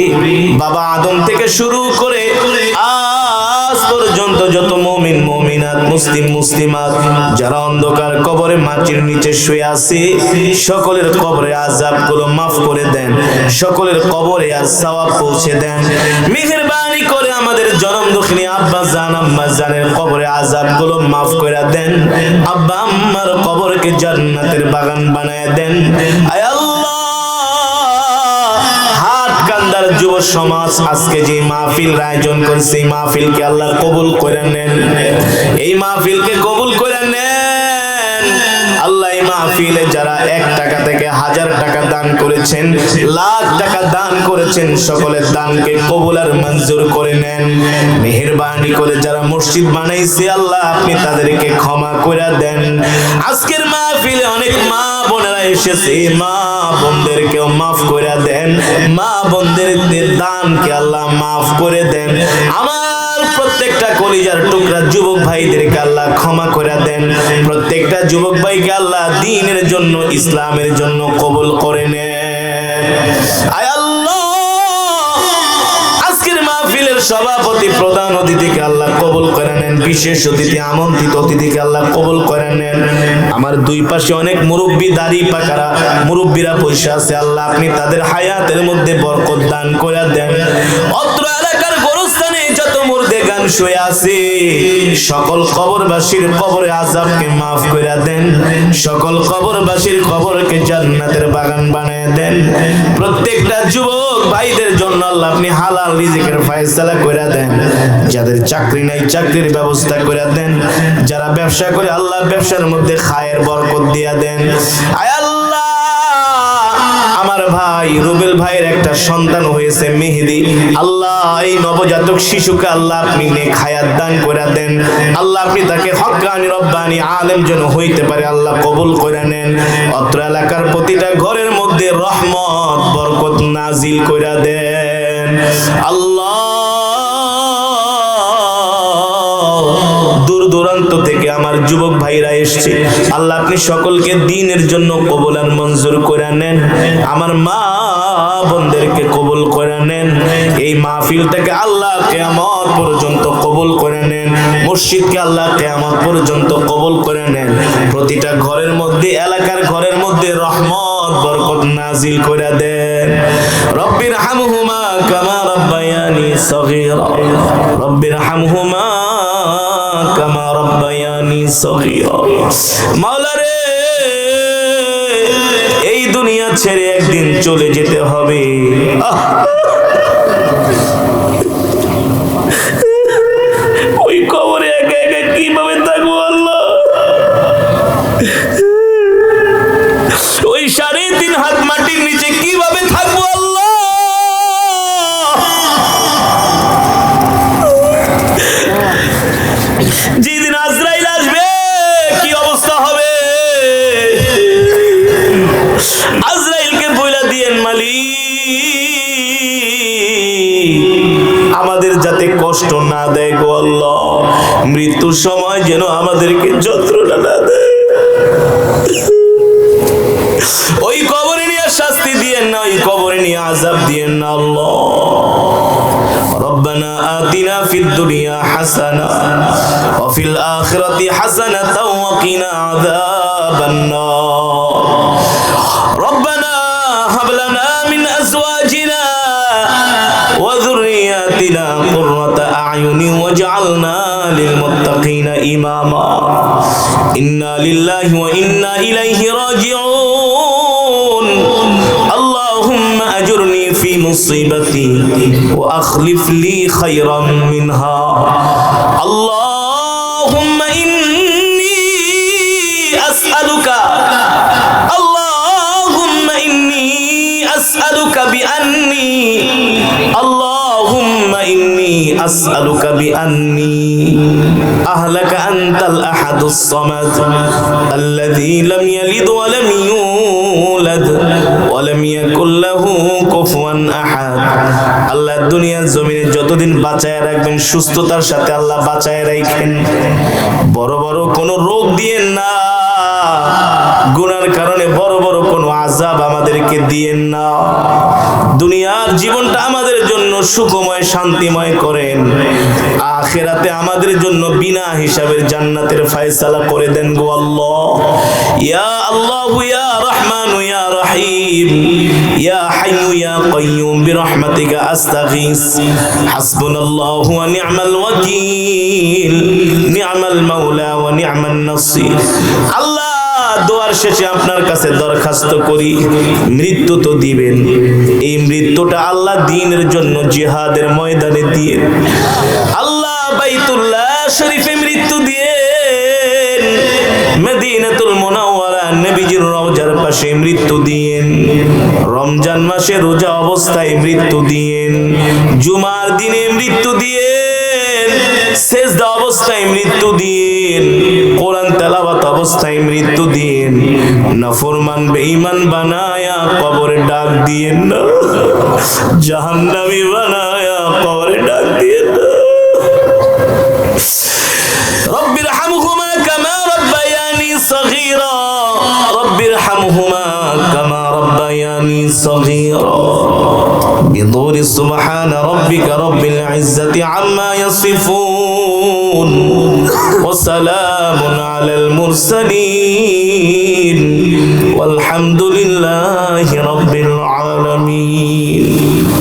A: বাবা আদম থেকে শুরু করে আজ পর্যন্ত যত মুমিন মুমিনাত, মুসলিম মুসলিমাত যারা অন্ধকার কবরে মাটির নিচে শুয়ে আছে সকলের কবরে আযাবগুলো মাফ করে দেন, সকলের কবরে আর সওয়াব পৌঁছে দেন। মেহেরবানি করে আমাদের জনম দুঃখিনী আব্বা জান, আম্মা জানের কবরে আযাবগুলো মাফ করে দেন। আব্বা আম্মার কবরকে জান্নাতের বাগান বানায় দেন। আয় আল্লাহ, হাটকান্দার যুব সমাজ আজকে যে মাহফিল আয়োজন করেছে এই মাহফিলকে আল্লাহ কবুল করে নেন, এই মাহফিলকে কবুল করে নেন। আল্লাহ এই মাহফিলে যারা 1 টাকা থেকে 1000 টাকা দান করেছেন, লাখ টাকা দান করেছেন, সকলের দানকে কবুল আর মঞ্জুর করে নেন। মেহেরবানি করে যারা মসজিদ বানাইছে আল্লাহ আপনি তাদেরকে ক্ষমা করে দেন। আজকের মাহফিলে অনেক মা বোনেরা এসেছে, মা বোনদেরকেও মাফ করে দেন, মা বোনদের দানকে আল্লাহ মাফ করে দেন। আমার প্রত্যেকটা কলিজার টুকরা যুবক ভাইদেরকে আল্লাহ ক্ষমা করে দেন। প্রত্যেকটা যুবক ভাইকে আল্লাহ দ্বীনের জন্য, ইসলামের জন্য কবুল করে নেন। আয় আল্লাহ, আজকের মাহফিলের সভাপতি, প্রধান অতিথিকে আল্লাহ কবুল করে নেন, বিশেষ অতিথি, আমন্ত্রিত অতিথিকে আল্লাহ কবুল করে নেন। আমার দুই পাশে অনেক মুরব্বী, দাড়ি পাকারা মুরব্বীরা বসে আছে, আল্লাহ আপনি তাদের হায়াতের মধ্যে বরকত দান করে দেন। অত্র এলাকার গোরস্থানে যত মুর্দে গান শুয়ে আছে সকল কবরবাসীর কবরে আযাবকে মাফ করে দেন, সকল কবরবাসীর কবরকে জান্নাতের বাগান বানায় দেন। প্রত্যেকটা যুবক ভাইদের জন্য আল্লাহ আপনি হালাল রিজিকের ফয়সালা করে দেন। যাদের চাকরি নাই চাকরির ব্যবস্থা করে দেন, যারা ব্যবসা করে আল্লাহ ব্যবসার মধ্যে খায়ের বরকত দিয়া দেন। আয় আল্লাহ, আমার ভাই রুবেল ভাইয়ের একটা সন্তান হয়েছে মেহেদী, আল্লাহ এই নবজাতক শিশুকে আল্লাহ আপনি নেক হায়াত দান করে দেন। আল্লাহ আপনি তাকে হক্কানি রব্বানি আলেম যেন হইতে পারে আল্লাহ কবুল করে নেন। অত্র এলাকার প্রতিটা ঘরের মধ্যে রহমত বরকত নাজিল করে দেন। আল্লাহ, দূর দূরান্ত থেকে আমার যুবক ভাইরা এসছে, আল্লাহ আপনি সকলকে দ্বীনের জন্য কবুল আর মঞ্জুর করে নেন। আমার মা বোনদেরকে কবুল করে নেন। এই মাহফিলটাকে আল্লাহ কিয়ামত পর্যন্ত কবুল করে নেন। মসজিদকে আল্লাহ কিয়ামত পর্যন্ত কবুল করে নেন। প্রতিটা ঘরের মধ্যে, এলাকার ঘরের মধ্যে রহমত বরকত নাজিল করে দেন। রব্বির হামহুমা কামা রাব্বায়ানি সগীরা, রব্বির হামহুমা কামা রাব্বায়ানি সগীরা। মাওলা রে, এই দুনিয়া ছেড়ে একদিন চলে যেতে হবে। ওই কবরে একা একা কিভাবে থাকবো আল্লাহ? ওই 3.5 হাত মাটির নিচে কিভাবে থাকবো আল্লাহ? যেদিন আজরাইল আসবে কি অবস্থা হবে? আজরাইলকে মৃত্যুর সময় যেন আমাদেরকে যন্ত্রণা না দেয়, ওই কবরে নিয়ে শাস্তি দিয়েন না, ওই কবরে নিয়ে আযাব দিয়েন না আল্লাহ। ربنا آتنا في الدنيا حسنة وفي الآخرة حسنة وقنا عذاب النار ربنا هب لنا من أزواجنا وذرياتنا قرة أعين واجعلنا للمتقين إماما إنا لله وإنا إليه راجعون اللهم أجرني في مصيبتي وأخلف لي خيرا منها اللهم إني أسألك اللهم إني أسألك بأني اللهم إني أسألك بأني أهلك أنت الأحد الصمد الذي لم يلد ولم يولد ولم يكن له كفوا أحد আল্লাহ দুনিয়ার জমিনে যতদিন বাঁচায় রাখবেন সুস্থতার সাথে আল্লাহ বাঁচায় রাখেন, বড় বড় কোন রোগ দিয়েন না, গুনার কারণে বড় বড় কোনো আযাব আমাদেরকে দিয়েন না। দুনিয়ার জীবনটা আমাদের জন্য সুখময় শান্তিময় করেন, আখিরাতে আমাদের জন্য বিনা হিসাবের জান্নাতের ফয়সালা করে দেন গো আল্লাহ। ইয়া আল্লাহ ইয়া রহমান ইয়া রহিম ইয়া হাইয়্যু ইয়া কাইয়্যুম বিরহমাতিকা আস্তাগীস হাসবুনাল্লাহু ওয়া নি'মাল ওয়াকিল নি'মাল মাওলা ওয়া নি'মান নাসির। আল্লাহ দোয়ার শেষে আপনার কাছে দরখাস্ত করি, মৃত্যু তো দিবেন, এই মৃত্যুটা আল্লাহ দ্বীনের জন্য জিহাদের ময়দানে দিয়ে আল্লাহ বাইতুল্লাহ শরীফে মৃত্যু দিয়েন, মদিনাতুল মুনাওয়ারা নবীজির রওজার পাশে মৃত্যু দিয়েন, রমজান মাসে রোজা অবস্থায় মৃত্যু দিয়েন, জুমার দিনে মৃত্যু দিয়েন, সেজদা অবস্থায় মৃত্যু দিয়েন, কোরআন তেলাওয়াত অবস্থায় মৃত্যু দিয়েন, নাফরমান বেঈমান বানায়া কবরে ডাক দিয়েন না, জাহান্নামী বানায়া কবরে ডাক দিয়েন না। রব্বির হামহুমা কামা রব্বায়ানি সগীরা রব্বির হামহুমা কামা রব্বায়ানি সগীরা বিদুরি সুবহানা রাব্বিকা রব্বিল ইজ্জাতি আম্মা ইয়াসিফুন ওয়া সালামুন আলাল মুরসালিন ওয়ালহামদুলিল্লাহি রাব্বিল